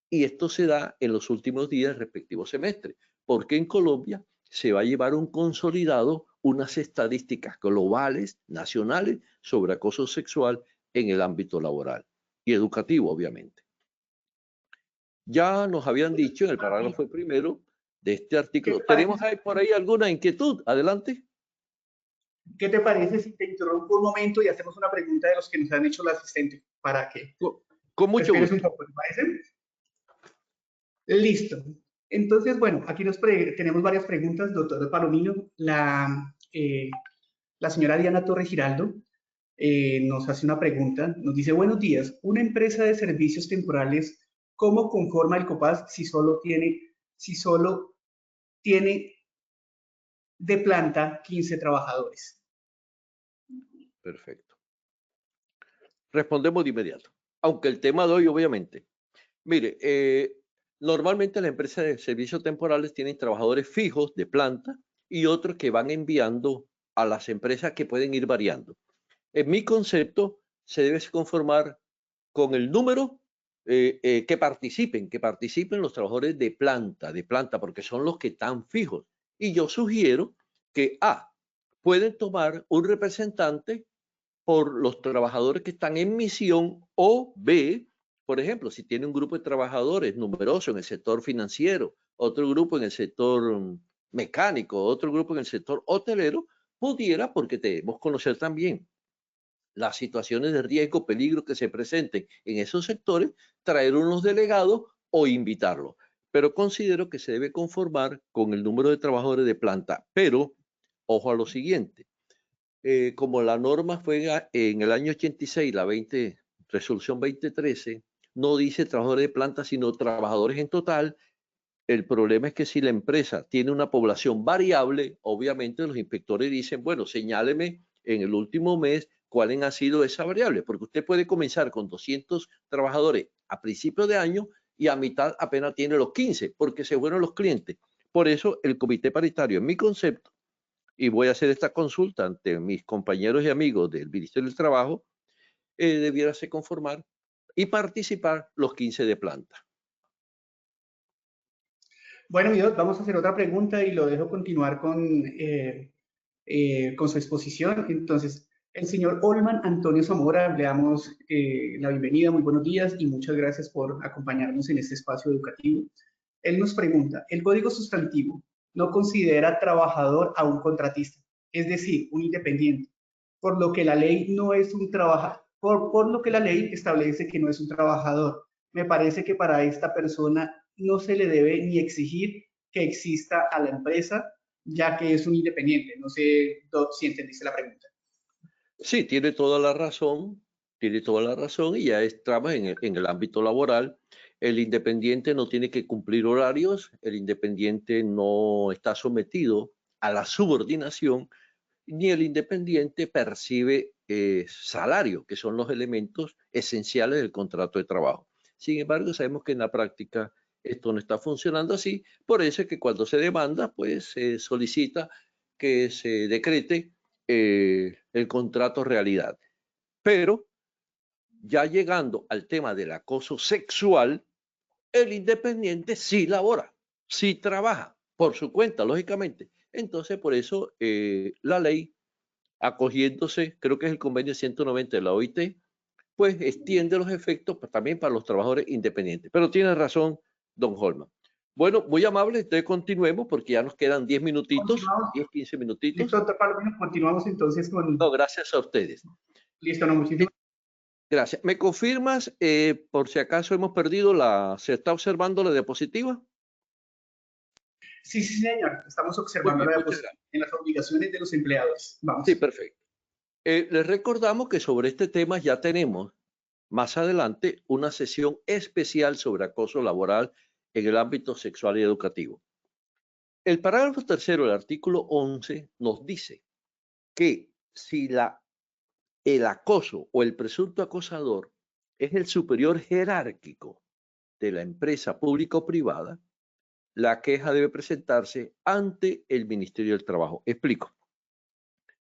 y esto se da en los últimos días del respectivo semestre, porque en Colombia se va a llevar un consolidado, unas estadísticas globales, nacionales, sobre acoso sexual en el ámbito laboral y educativo, obviamente. Ya nos habían dicho en el parágrafo primero de este artículo. ¿Tenemos por ahí alguna inquietud? Adelante. ¿Qué te parece si te interrumpo un momento y hacemos una pregunta de los que nos han hecho el asistente? ¿Para qué? Con mucho gusto. Un poco, ¿te parece? Listo. Entonces, bueno, aquí tenemos varias preguntas, doctor Palomino. La señora Diana Torres Giraldo nos hace una pregunta. Nos dice, buenos días, una empresa de servicios temporales, ¿cómo conforma el COPAS si solo tiene de planta 15 trabajadores? Perfecto. Respondemos de inmediato. Aunque el tema de hoy, obviamente. Mire, normalmente las empresas de servicios temporales tienen trabajadores fijos de planta y otros que van enviando a las empresas que pueden ir variando. En mi concepto, se debe conformar con el número que participen los trabajadores de planta, porque son los que están fijos. Y yo sugiero que pueden tomar un representante por los trabajadores que están en misión, o B, por ejemplo, si tiene un grupo de trabajadores numeroso en el sector financiero, otro grupo en el sector mecánico, otro grupo en el sector hotelero, pudiera, porque debemos conocer también las situaciones de riesgo, peligro que se presenten en esos sectores, traer unos delegados o invitarlos. Pero considero que se debe conformar con el número de trabajadores de planta. Pero, ojo a lo siguiente, como la norma fue en el año 86, la resolución 2013, no dice trabajadores de planta, sino trabajadores en total. El problema es que si la empresa tiene una población variable, obviamente los inspectores dicen, bueno, señáleme en el último mes cuáles han sido esa variable, porque usted puede comenzar con 200 trabajadores a principio de año y a mitad apenas tiene los 15, porque se fueron los clientes. Por eso el comité paritario, en mi concepto, y voy a hacer esta consulta ante mis compañeros y amigos del Ministerio del Trabajo, debiérase conformar y participar los 15 de planta. Bueno, mi doctor, vamos a hacer otra pregunta y lo dejo continuar con su exposición. Entonces, el señor Olman Antonio Zamora, le damos la bienvenida, muy buenos días y muchas gracias por acompañarnos en este espacio educativo. Él nos pregunta, el Código Sustantivo no considera trabajador a un contratista, es decir, un independiente, por lo que la ley no es un trabajador, por lo que la ley establece que no es un trabajador. Me parece que para esta persona no se le debe ni exigir que exista a la empresa, ya que es un independiente. No sé si entendiste la pregunta. Sí, tiene toda la razón, y ya estamos en el ámbito laboral. El independiente no tiene que cumplir horarios, el independiente no está sometido a la subordinación, ni el independiente percibe salario, que son los elementos esenciales del contrato de trabajo. Sin embargo, sabemos que en la práctica esto no está funcionando así, por eso es que cuando se demanda, pues se solicita que se decrete el contrato realidad. Pero ya llegando al tema del acoso sexual, el independiente sí labora, sí trabaja por su cuenta, lógicamente. Entonces, por eso la ley, acogiéndose, creo que es el convenio 190 de la OIT, pues extiende los efectos también para los trabajadores independientes. Pero tiene razón, don Holman. Bueno, muy amable, entonces continuemos porque ya nos quedan 10 minutitos, 10, 15 minutitos. Listo, doctor Palomino, continuamos entonces con... No, gracias a ustedes. Listo, no, muchísimas gracias. ¿Me confirmas, por si acaso hemos perdido se está observando la diapositiva? Sí, sí, señor. Estamos observando la diapositiva en las obligaciones de los empleados. Vamos. Sí, perfecto. Les recordamos que sobre este tema ya tenemos más adelante una sesión especial sobre acoso laboral en el ámbito sexual y educativo. El parágrafo tercero del artículo 11 nos dice que si el acoso o el presunto acosador es el superior jerárquico de la empresa pública o privada, la queja debe presentarse ante el Ministerio del Trabajo. Explico.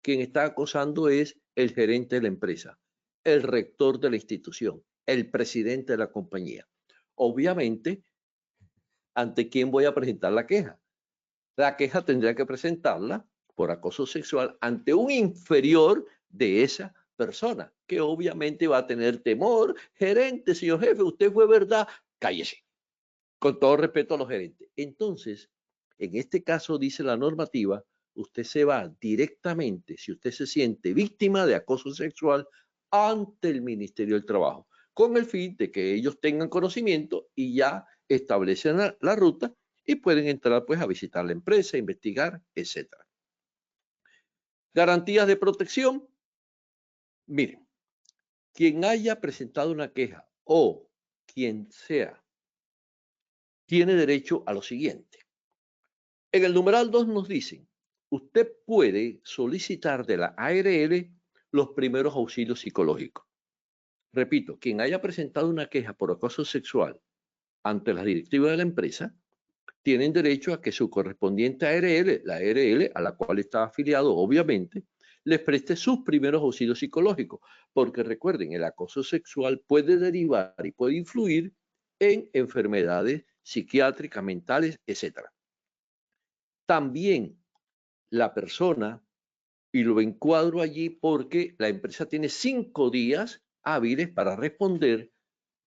Quien está acosando es el gerente de la empresa, el rector de la institución, el presidente de la compañía. Obviamente, ¿ante quién voy a presentar la queja? La queja tendría que presentarla por acoso sexual ante un inferior de esa persona, que obviamente va a tener temor. Gerente, señor jefe, usted fue verdad, cállese. Con todo respeto a los gerentes. Entonces, en este caso dice la normativa, usted se va directamente, si usted se siente víctima de acoso sexual, ante el Ministerio del Trabajo, con el fin de que ellos tengan conocimiento y ya establecen la ruta y pueden entrar pues a visitar la empresa, investigar, etc. Garantías de protección. Miren, quien haya presentado una queja o quien sea, tiene derecho a lo siguiente. En el numeral 2 nos dicen, usted puede solicitar de la ARL los primeros auxilios psicológicos. Repito, quien haya presentado una queja por acoso sexual ante las directivas de la empresa, tienen derecho a que su correspondiente ARL, la ARL a la cual está afiliado obviamente, les preste sus primeros auxilios psicológicos, porque recuerden, el acoso sexual puede derivar y puede influir en enfermedades psiquiátricas, mentales, etc. También la persona, y lo encuadro allí porque la empresa tiene 5 días hábiles para responder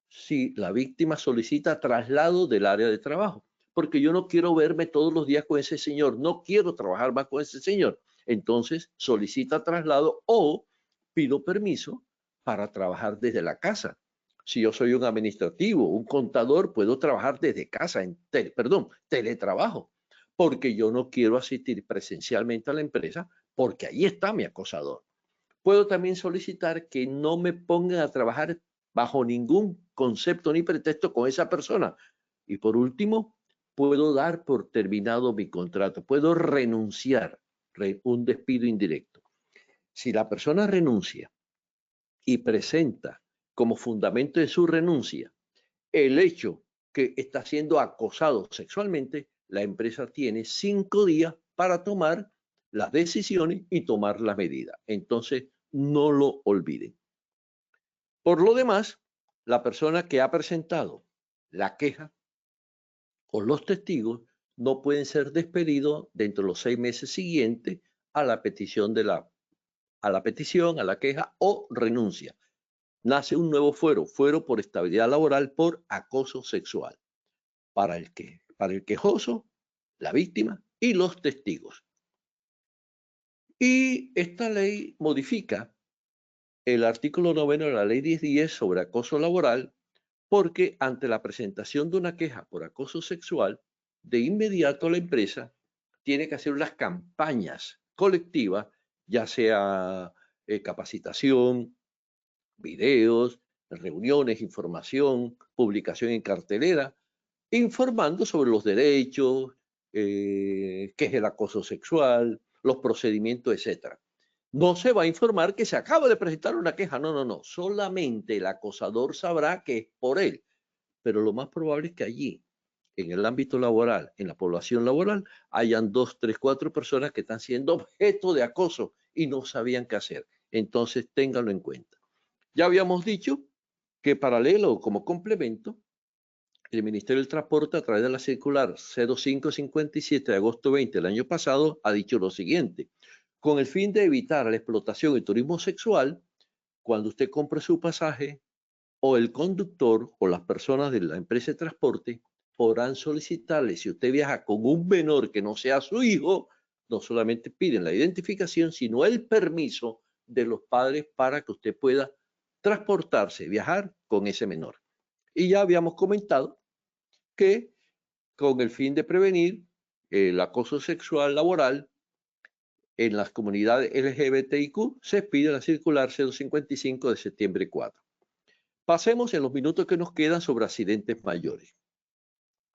si la víctima solicita traslado del área de trabajo, porque yo no quiero verme todos los días con ese señor, no quiero trabajar más con ese señor. Entonces solicita traslado o pido permiso para trabajar desde la casa. Si yo soy un administrativo, un contador, puedo trabajar desde casa, teletrabajo, porque yo no quiero asistir presencialmente a la empresa porque ahí está mi acosador. Puedo también solicitar que no me pongan a trabajar bajo ningún concepto ni pretexto con esa persona. Y por último, puedo dar por terminado mi contrato, puedo renunciar, un despido indirecto. Si la persona renuncia y presenta como fundamento de su renuncia el hecho que está siendo acosado sexualmente, la empresa tiene 5 días para tomar las decisiones y tomar las medidas. Entonces, no lo olviden. Por lo demás, la persona que ha presentado la queja o los testigos no pueden ser despedidos dentro de los 6 meses siguientes a la petición a la queja o renuncia. Nace un nuevo fuero por estabilidad laboral por acoso sexual para el quejoso, la víctima y los testigos. Y esta ley modifica el artículo 9 de la ley 1010 sobre acoso laboral porque ante la presentación de una queja por acoso sexual, de inmediato la empresa tiene que hacer unas campañas colectivas, ya sea capacitación, videos, reuniones, información, publicación en cartelera, informando sobre los derechos, qué es el acoso sexual, los procedimientos, etc. No se va a informar que se acaba de presentar una queja, no. Solamente el acosador sabrá que es por él. Pero lo más probable es que allí, en el ámbito laboral, en la población laboral, hayan 2, 3, 4 personas que están siendo objeto de acoso y no sabían qué hacer. Entonces, ténganlo en cuenta. Ya habíamos dicho que paralelo o como complemento, el Ministerio del Transporte, a través de la circular 0557 de agosto 20 del año pasado, ha dicho lo siguiente: con el fin de evitar la explotación y turismo sexual, cuando usted compre su pasaje, o el conductor o las personas de la empresa de transporte podrán solicitarle, si usted viaja con un menor que no sea su hijo, no solamente piden la identificación, sino el permiso de los padres para que usted pueda transportarse, viajar con ese menor. Y ya habíamos comentado que con el fin de prevenir el acoso sexual laboral, en las comunidades LGBTIQ, se expide la circular 055 de septiembre 4. Pasemos en los minutos que nos quedan sobre accidentes mayores.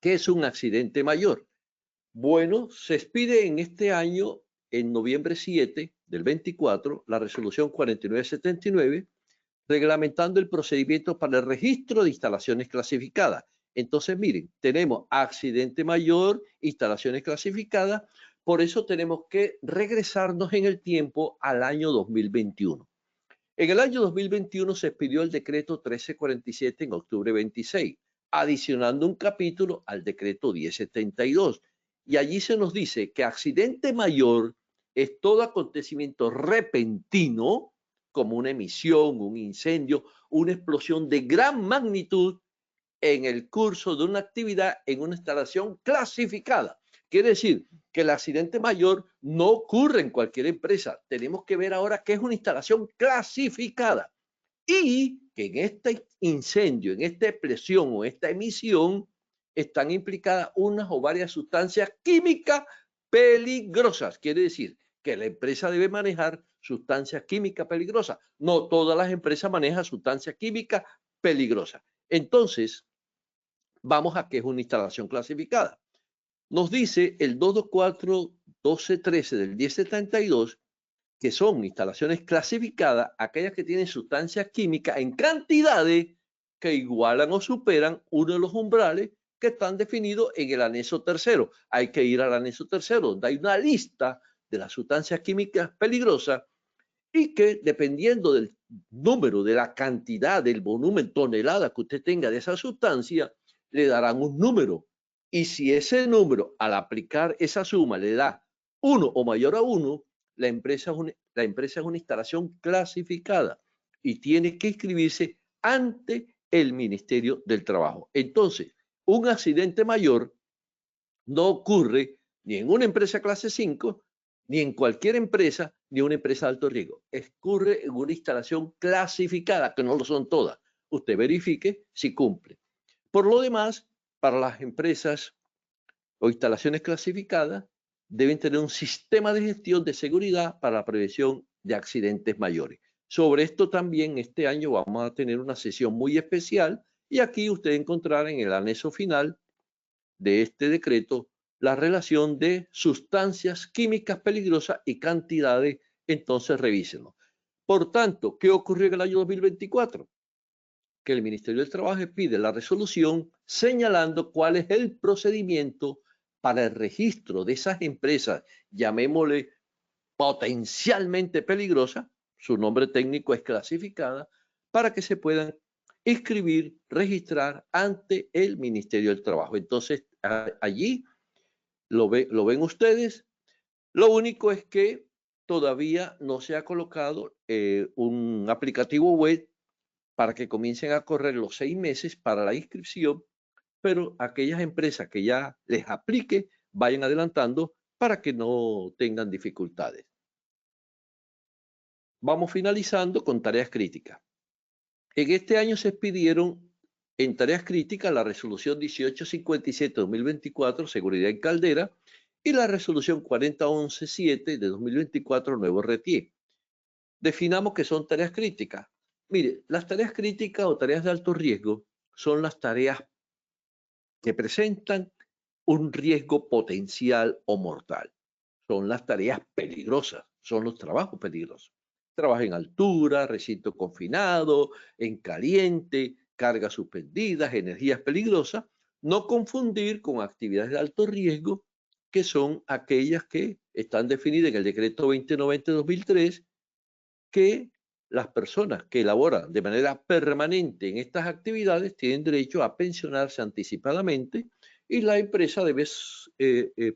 ¿Qué es un accidente mayor? Bueno, se expide en este año, en noviembre 7 del 24, la resolución 4979, reglamentando el procedimiento para el registro de instalaciones clasificadas. Entonces, miren, tenemos accidente mayor, instalaciones clasificadas, por eso tenemos que regresarnos en el tiempo al año 2021. En el año 2021 se expidió el decreto 1347 en octubre 26, adicionando un capítulo al decreto 1072. Y allí se nos dice que accidente mayor es todo acontecimiento repentino, como una emisión, un incendio, una explosión de gran magnitud en el curso de una actividad en una instalación clasificada. Quiere decir que el accidente mayor no ocurre en cualquier empresa. Tenemos que ver ahora qué es una instalación clasificada y que en este incendio, en esta explosión o esta emisión están implicadas unas o varias sustancias químicas peligrosas. Quiere decir que la empresa debe manejar sustancias químicas peligrosas. No todas las empresas manejan sustancias químicas peligrosas. Entonces, vamos a qué es una instalación clasificada. Nos dice el 224-1213 del 1072 que son instalaciones clasificadas aquellas que tienen sustancias químicas en cantidades que igualan o superan uno de los umbrales que están definidos en el anexo tercero. Hay que ir al anexo tercero, donde hay una lista de las sustancias químicas peligrosas y que dependiendo del número, de la cantidad, del volumen, tonelada que usted tenga de esa sustancia, le darán un número. Y si ese número, al aplicar esa suma, le da 1 o mayor a 1, la empresa es una instalación clasificada y tiene que inscribirse ante el Ministerio del Trabajo. Entonces, un accidente mayor no ocurre ni en una empresa clase 5, ni en cualquier empresa, ni una empresa de alto riesgo. Ocurre en una instalación clasificada, que no lo son todas. Usted verifique si cumple. Por lo demás, para las empresas o instalaciones clasificadas, deben tener un sistema de gestión de seguridad para la prevención de accidentes mayores. Sobre esto también este año vamos a tener una sesión muy especial y aquí usted encontrará en el anexo final de este decreto la relación de sustancias químicas peligrosas y cantidades, entonces revísenlo. Por tanto, ¿qué ocurrió en el año 2024? Que el Ministerio del Trabajo pide la resolución señalando cuál es el procedimiento para el registro de esas empresas, llamémosle potencialmente peligrosas, su nombre técnico es clasificada, para que se puedan inscribir, registrar ante el Ministerio del Trabajo. Entonces, allí lo ven ustedes. Lo único es que todavía no se ha colocado un aplicativo web para que comiencen a correr los 6 meses para la inscripción, pero aquellas empresas que ya les aplique vayan adelantando para que no tengan dificultades. Vamos finalizando con tareas críticas. En este año se expidieron en tareas críticas la resolución 1857-2024, seguridad en caldera, y la resolución 4011-7 de 2024, nuevo RETIE. Definamos que son tareas críticas. Mire, las tareas críticas o tareas de alto riesgo son las tareas que presentan un riesgo potencial o mortal. Son las tareas peligrosas, son los trabajos peligrosos. Trabajo en altura, recinto confinado, en caliente, cargas suspendidas, energías peligrosas. No confundir con actividades de alto riesgo, que son aquellas que están definidas en el decreto 2090-2003, que las personas que elaboran de manera permanente en estas actividades tienen derecho a pensionarse anticipadamente y la empresa debe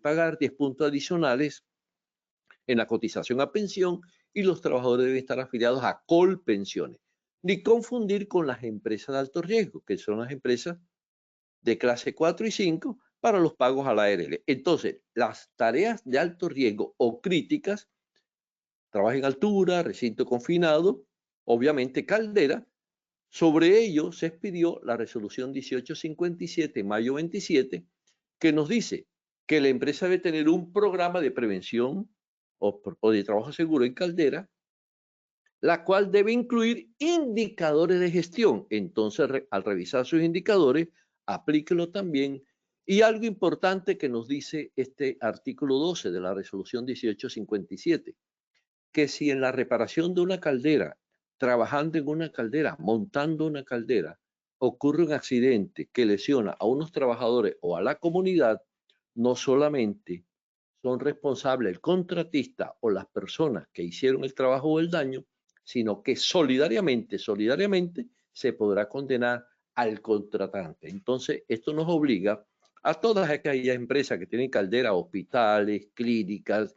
pagar 10 puntos adicionales en la cotización a pensión y los trabajadores deben estar afiliados a Colpensiones. Ni confundir con las empresas de alto riesgo, que son las empresas de clase 4 y 5 para los pagos a la ARL. Entonces, las tareas de alto riesgo o críticas, trabajo en altura, recinto confinado, obviamente caldera, sobre ello se expidió la resolución 1857, mayo 27, que nos dice que la empresa debe tener un programa de prevención o de trabajo seguro en caldera, la cual debe incluir indicadores de gestión. Entonces, al revisar sus indicadores, aplíquelo también. Y algo importante que nos dice este artículo 12 de la resolución 1857, que si en la reparación de una caldera, trabajando en una caldera, montando una caldera, ocurre un accidente que lesiona a unos trabajadores o a la comunidad, no solamente son responsables el contratista o las personas que hicieron el trabajo o el daño, sino que solidariamente se podrá condenar al contratante. Entonces, esto nos obliga a todas aquellas empresas que tienen calderas, hospitales, clínicas,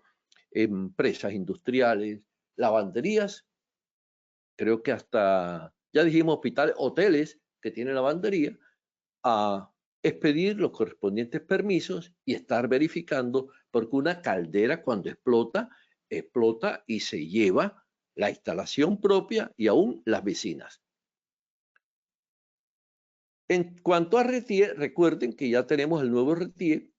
empresas industriales, lavanderías, creo que hasta, ya dijimos hospitales, hoteles que tienen lavandería, a expedir los correspondientes permisos y estar verificando, porque una caldera cuando explota, explota y se lleva la instalación propia y aún las vecinas. En cuanto a RETIE, recuerden que ya tenemos el nuevo RETIE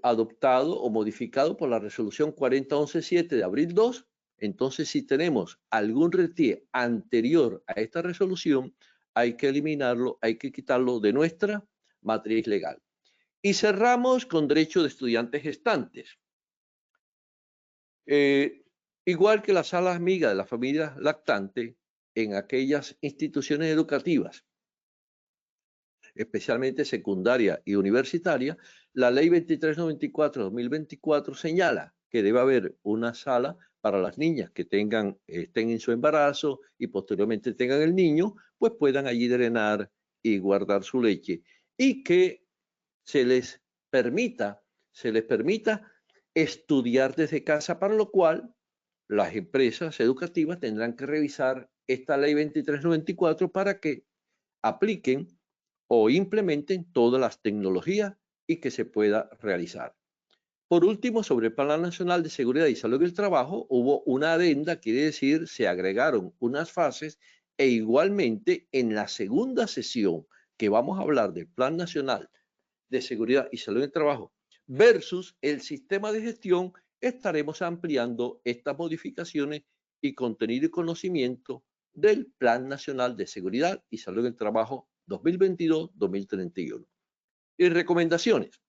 adoptado o modificado por la resolución 40117 de abril 2. Entonces, si tenemos algún RETIE anterior a esta resolución, hay que eliminarlo, hay que quitarlo de nuestra matriz legal. Y cerramos con derecho de estudiantes gestantes. Igual que las salas amigas de la familia lactante, en aquellas instituciones educativas, especialmente secundaria y universitaria, la ley 2394/2024 señala que debe haber una sala para las niñas que estén en su embarazo y posteriormente tengan el niño, pues puedan allí drenar y guardar su leche, y que se les permita estudiar desde casa, para lo cual las empresas educativas tendrán que revisar esta ley 2394 para que apliquen o implementen todas las tecnologías y que se pueda realizar. Por último, sobre el Plan Nacional de Seguridad y Salud del Trabajo, hubo una adenda, quiere decir, se agregaron unas fases, e igualmente en la segunda sesión que vamos a hablar del Plan Nacional de Seguridad y Salud del Trabajo versus el sistema de gestión, estaremos ampliando estas modificaciones y contenido y conocimiento del Plan Nacional de Seguridad y Salud del Trabajo 2022-2031. Y recomendaciones.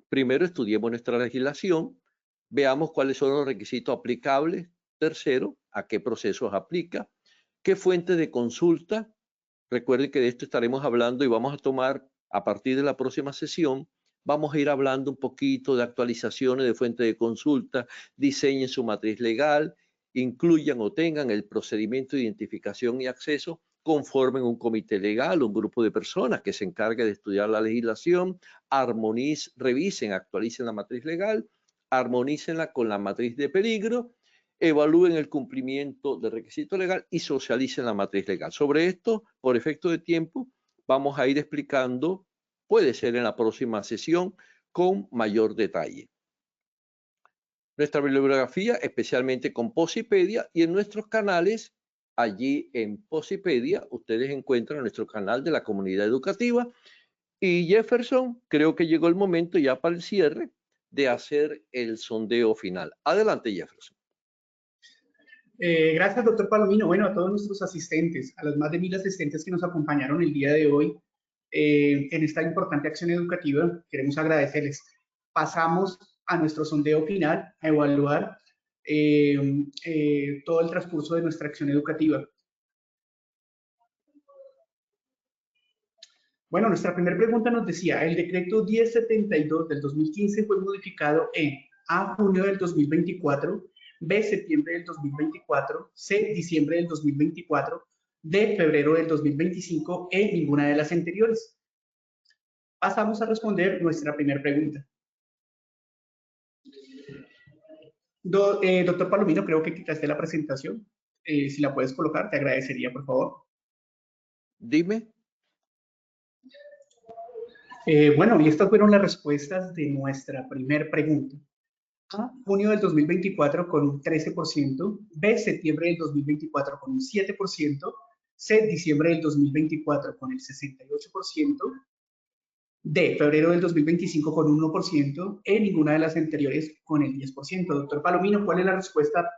Primero, estudiemos nuestra legislación, veamos cuáles son los requisitos aplicables. Tercero, a qué procesos aplica, qué fuentes de consulta. Recuerden que de esto estaremos hablando y vamos a tomar a partir de la próxima sesión. Vamos a ir hablando un poquito de actualizaciones de fuentes de consulta, diseñen su matriz legal, incluyan o tengan el procedimiento de identificación y acceso, conformen un comité legal, un grupo de personas que se encargue de estudiar la legislación, revisen, actualicen la matriz legal, armonícenla con la matriz de peligro, evalúen el cumplimiento del requisito legal y socialicen la matriz legal. Sobre esto, por efecto de tiempo, vamos a ir explicando, puede ser en la próxima sesión, con mayor detalle. Nuestra bibliografía, especialmente con Posipedia, y en nuestros canales, allí en Posipedia, ustedes encuentran nuestro canal de la comunidad educativa. Y Jefferson, creo que llegó el momento ya para el cierre de hacer el sondeo final. Adelante, Jefferson. Gracias, doctor Palomino. Bueno, a todos nuestros asistentes, a los más de 1000 asistentes que nos acompañaron el día de hoy en esta importante acción educativa, queremos agradecerles. Pasamos a nuestro sondeo final, a evaluar todo el transcurso de nuestra acción educativa. Bueno, nuestra primera pregunta nos decía, el decreto 1072 del 2015 fue modificado en A, junio del 2024, B, septiembre del 2024, C, diciembre del 2024, D, febrero del 2025, E, ninguna de las anteriores. Pasamos a responder nuestra primera pregunta. Doctor Palomino, creo que quitaste la presentación. Si la puedes colocar, te agradecería, por favor. Dime. Bueno, y estas fueron las respuestas de nuestra primera pregunta. A, junio del 2024 con un 13%, B, septiembre del 2024 con un 7%, C, diciembre del 2024 con el 68%, D, febrero del 2025 con 1%, en ninguna de las anteriores con el 10%. Doctor Palomino, ¿cuál es la respuesta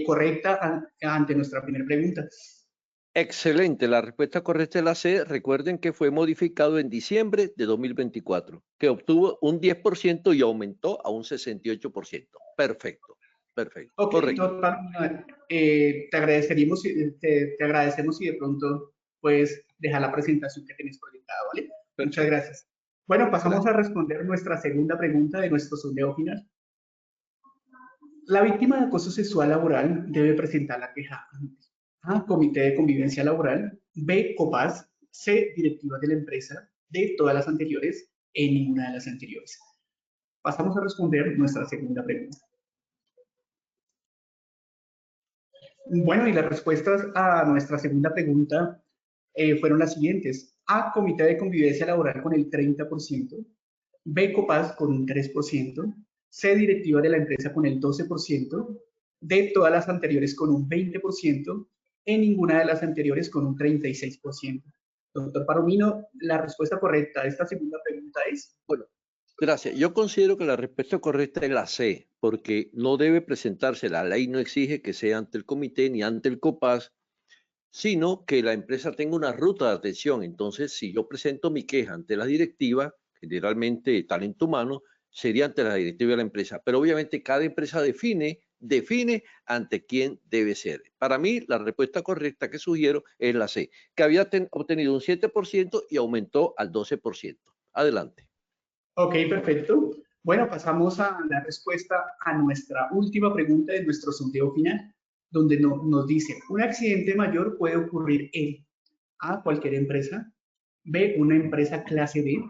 correcta ante nuestra primera pregunta? Excelente, la respuesta correcta es la C. Recuerden que fue modificado en diciembre de 2024, que obtuvo un 10% y aumentó a un 68%. Perfecto, perfecto, Ok, correcto. doctor Palomino, te agradecemos si de pronto puedes dejar la presentación que tienes proyectada, ¿vale? Muchas Perfecto. gracias. Bueno, pasamos Gracias. a responder nuestra segunda pregunta de nuestro sondeo final. La víctima de acoso sexual laboral debe presentar la queja ante A, Comité de Convivencia Laboral, B, COPAS, C, Directiva de la empresa, D, todas las anteriores, en ninguna de las anteriores. Pasamos a responder nuestra segunda pregunta. Bueno, y las respuestas a nuestra segunda pregunta fueron las siguientes. A, Comité de Convivencia Laboral con el 30%, B, COPAS con un 3%, C, Directiva de la empresa con el 12%, D, todas las anteriores con un 20%, en ninguna de las anteriores con un 36%. Doctor Palomino, la respuesta correcta a esta segunda pregunta es... Bueno, gracias. Yo considero que la respuesta correcta es la C, porque no debe presentarse, la ley no exige que sea ante el comité ni ante el COPAS, sino que la empresa tenga una ruta de atención. Entonces, si yo presento mi queja ante la directiva, generalmente talento humano, sería ante la directiva de la empresa. Pero obviamente cada empresa define ante quién debe ser. Para mí, la respuesta correcta que sugiero es la C, que había obtenido un 7% y aumentó al 12%. Adelante. Ok, perfecto. Bueno, pasamos a la respuesta a nuestra última pregunta de nuestro sondeo final, donde nos dice, un accidente mayor puede ocurrir en A, cualquier empresa, B, una empresa clase B,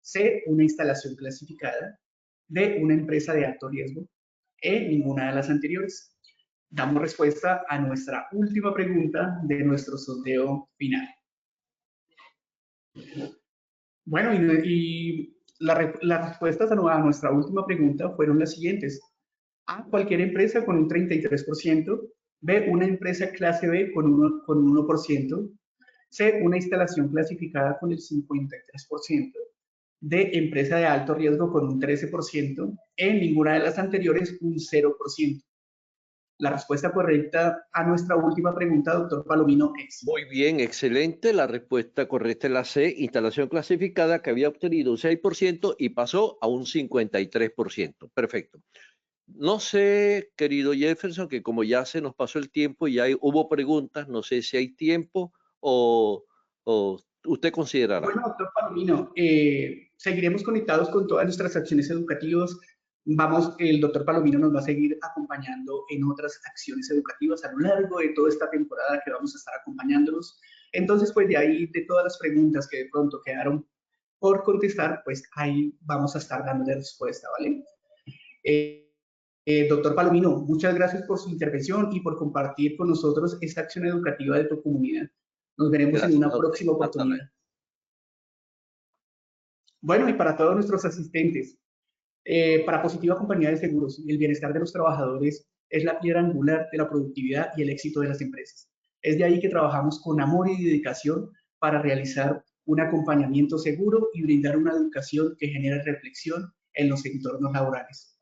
C, una instalación clasificada, D, una empresa de alto riesgo, E, ninguna de las anteriores. Damos respuesta a nuestra última pregunta de nuestro sondeo final. Bueno, y las respuestas a nuestra última pregunta fueron las siguientes. A, cualquier empresa con un 33%, B, una empresa clase B con 1%, C, una instalación clasificada con el 53%, D, empresa de alto riesgo con un 13%, en ninguna de las anteriores un 0%. La respuesta correcta a nuestra última pregunta, doctor Palomino, es... Muy bien, excelente. La respuesta correcta es la C, instalación clasificada, que había obtenido un 6% y pasó a un 53%. Perfecto. No sé, querido Jefferson, que como ya se nos pasó el tiempo y ya hubo preguntas, no sé si hay tiempo o usted considerará. Bueno, doctor Palomino, seguiremos conectados con todas nuestras acciones educativas. El doctor Palomino nos va a seguir acompañando en otras acciones educativas a lo largo de toda esta temporada que vamos a estar acompañándolos. Entonces, pues de ahí, de todas las preguntas que de pronto quedaron por contestar, pues ahí vamos a estar dándole respuesta, ¿vale? Doctor Palomino, muchas gracias por su intervención y por compartir con nosotros esta acción educativa de tu comunidad. Nos veremos en Gracias una a usted. próxima Hasta luego. oportunidad. Bueno, y para todos nuestros asistentes, para Positiva Compañía de Seguros, el bienestar de los trabajadores es la piedra angular de la productividad y el éxito de las empresas. Es de ahí que trabajamos con amor y dedicación para realizar un acompañamiento seguro y brindar una educación que genere reflexión en los entornos laborales.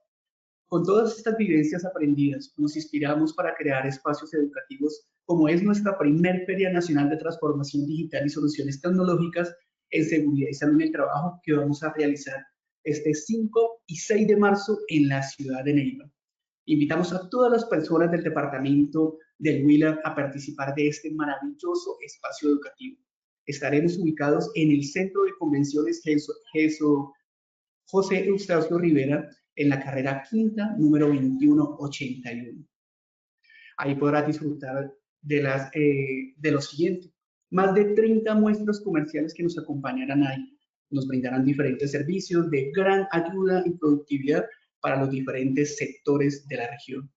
Con todas estas vivencias aprendidas, nos inspiramos para crear espacios educativos como es nuestra primer Feria Nacional de Transformación Digital y Soluciones Tecnológicas en Seguridad y Salud en el Trabajo que vamos a realizar este 5 y 6 de marzo en la ciudad de Neiva. Invitamos a todas las personas del departamento del Huila a participar de este maravilloso espacio educativo. Estaremos ubicados en el Centro de Convenciones José Eustacio Rivera, en la carrera quinta, número 2181. Ahí podrás disfrutar de lo siguiente. Más de 30 muestras comerciales que nos acompañarán ahí. Nos brindarán diferentes servicios de gran ayuda y productividad para los diferentes sectores de la región.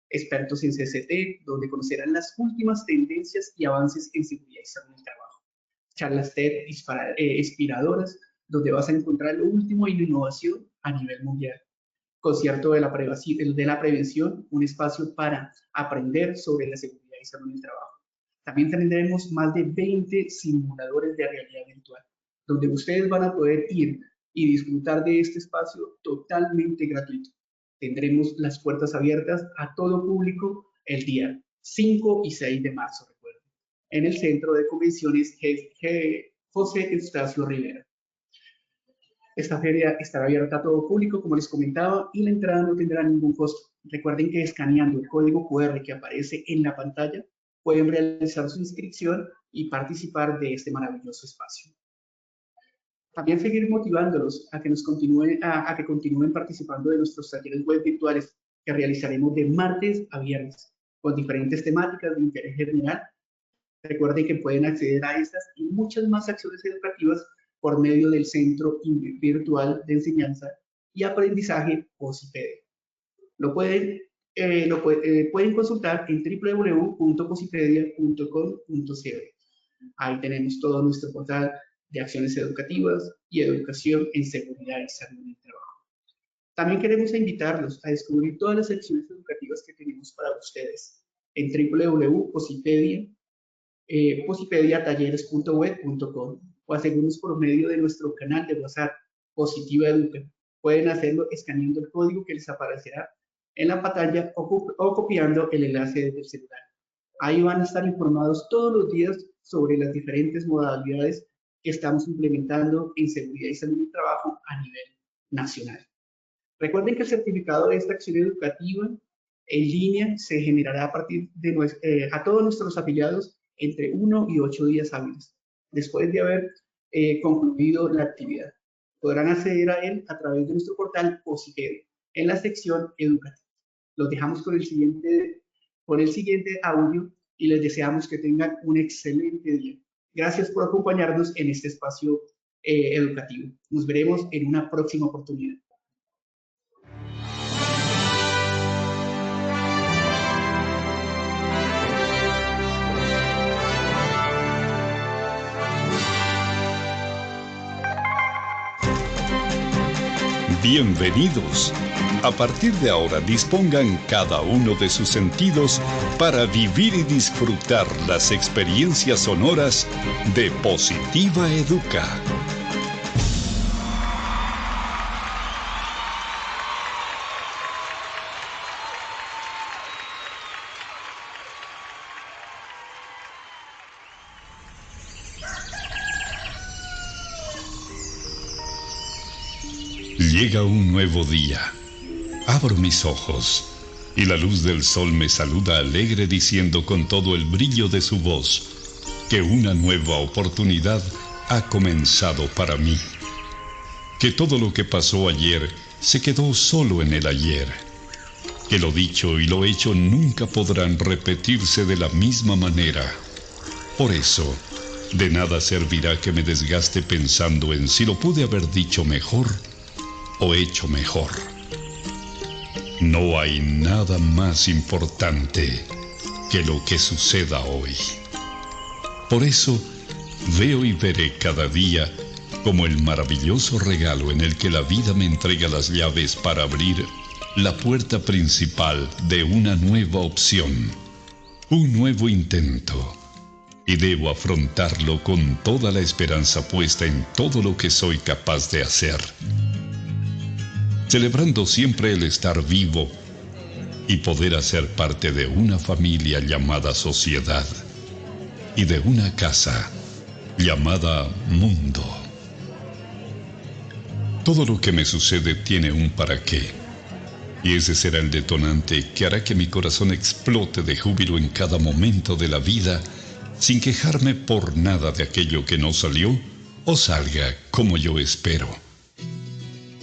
Expertos en CCT, donde conocerán las últimas tendencias y avances en seguridad y salud en el trabajo. Charlas TED inspiradoras, donde vas a encontrar lo último en innovación a nivel mundial. Concierto de la prevención, un espacio para aprender sobre la seguridad y salud en el trabajo. También tendremos más de 20 simuladores de realidad virtual. donde ustedes van a poder ir y disfrutar de este espacio totalmente gratuito. Tendremos las puertas abiertas a todo público el día 5 y 6 de marzo, recuerden, en el Centro de Convenciones José Eustacio Rivera. Esta feria estará abierta a todo público, como les comentaba, y la entrada no tendrá ningún costo. Recuerden que escaneando el código QR que aparece en la pantalla, pueden realizar su inscripción y participar de este maravilloso espacio. También seguir motivándolos a que continúen participando de nuestros talleres web virtuales que realizaremos de martes a viernes, con diferentes temáticas de interés general. Recuerden que pueden acceder a estas y muchas más acciones educativas por medio del Centro Virtual de Enseñanza y Aprendizaje Posipedia. Pueden consultar en www.posipedia.com.co. Ahí tenemos todo nuestro portal de acciones educativas y educación en seguridad y salud en el trabajo. También queremos invitarlos a descubrir todas las acciones educativas que tenemos para ustedes en www.posipediatalleres.web.com o a seguirnos por medio de nuestro canal de WhatsApp Positiva Educa. Pueden hacerlo escaneando el código que les aparecerá en la pantalla o copiando el enlace desde el celular. Ahí van a estar informados todos los días sobre las diferentes modalidades que estamos implementando en seguridad y salud del trabajo a nivel nacional. Recuerden que el certificado de esta acción educativa en línea se generará a partir de a todos nuestros afiliados entre 1 y 8 días hábiles, después de haber concluido la actividad. Podrán acceder a él a través de nuestro portal Posipedia en la sección educativa. Los dejamos con el siguiente audio y les deseamos que tengan un excelente día. Gracias por acompañarnos en este espacio educativo. Nos veremos en una próxima oportunidad. Bienvenidos. A partir de ahora dispongan cada uno de sus sentidos para vivir y disfrutar las experiencias sonoras de Positiva Educa. Llega un nuevo día. Abro mis ojos y la luz del sol me saluda alegre diciendo con todo el brillo de su voz que una nueva oportunidad ha comenzado para mí. Que todo lo que pasó ayer se quedó solo en el ayer. Que lo dicho y lo hecho nunca podrán repetirse de la misma manera. Por eso, de nada servirá que me desgaste pensando en si lo pude haber dicho mejor o hecho mejor. No hay nada más importante que lo que suceda hoy. Por eso, veo y veré cada día como el maravilloso regalo en el que la vida me entrega las llaves para abrir la puerta principal de una nueva opción, un nuevo intento, y debo afrontarlo con toda la esperanza puesta en todo lo que soy capaz de hacer, celebrando siempre el estar vivo y poder hacer parte de una familia llamada sociedad y de una casa llamada mundo. Todo lo que me sucede tiene un para qué, y ese será el detonante que hará que mi corazón explote de júbilo en cada momento de la vida, sin quejarme por nada de aquello que no salió o salga como yo espero.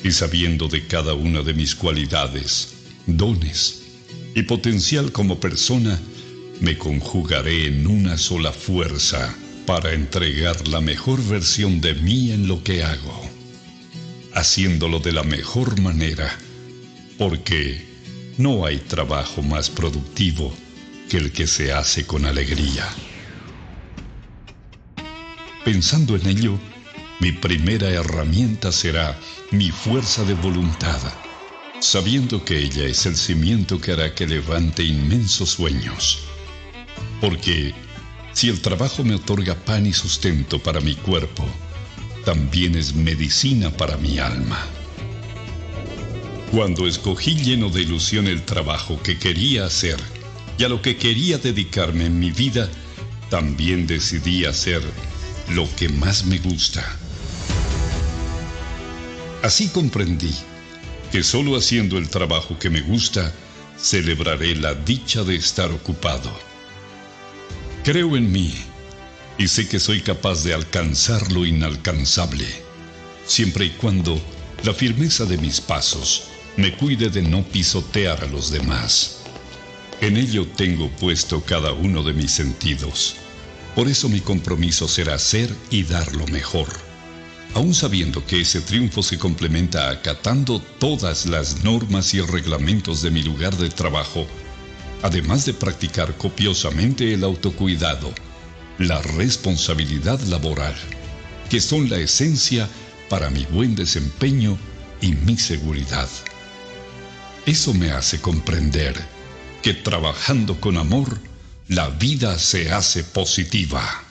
Y sabiendo de cada una de mis cualidades, dones y potencial como persona, me conjugaré en una sola fuerza para entregar la mejor versión de mí en lo que hago, haciéndolo de la mejor manera, porque no hay trabajo más productivo que el que se hace con alegría. Pensando en ello, mi primera herramienta será mi fuerza de voluntad, sabiendo que ella es el cimiento que hará que levante inmensos sueños. Porque si el trabajo me otorga pan y sustento para mi cuerpo, también es medicina para mi alma. Cuando escogí lleno de ilusión el trabajo que quería hacer y a lo que quería dedicarme en mi vida, también decidí hacer lo que más me gusta. Así comprendí que solo haciendo el trabajo que me gusta, celebraré la dicha de estar ocupado. Creo en mí y sé que soy capaz de alcanzar lo inalcanzable, siempre y cuando la firmeza de mis pasos me cuide de no pisotear a los demás. En ello tengo puesto cada uno de mis sentidos. Por eso mi compromiso será ser y dar lo mejor, aun sabiendo que ese triunfo se complementa acatando todas las normas y reglamentos de mi lugar de trabajo, además de practicar copiosamente el autocuidado, la responsabilidad laboral, que son la esencia para mi buen desempeño y mi seguridad. Eso me hace comprender que trabajando con amor, la vida se hace positiva.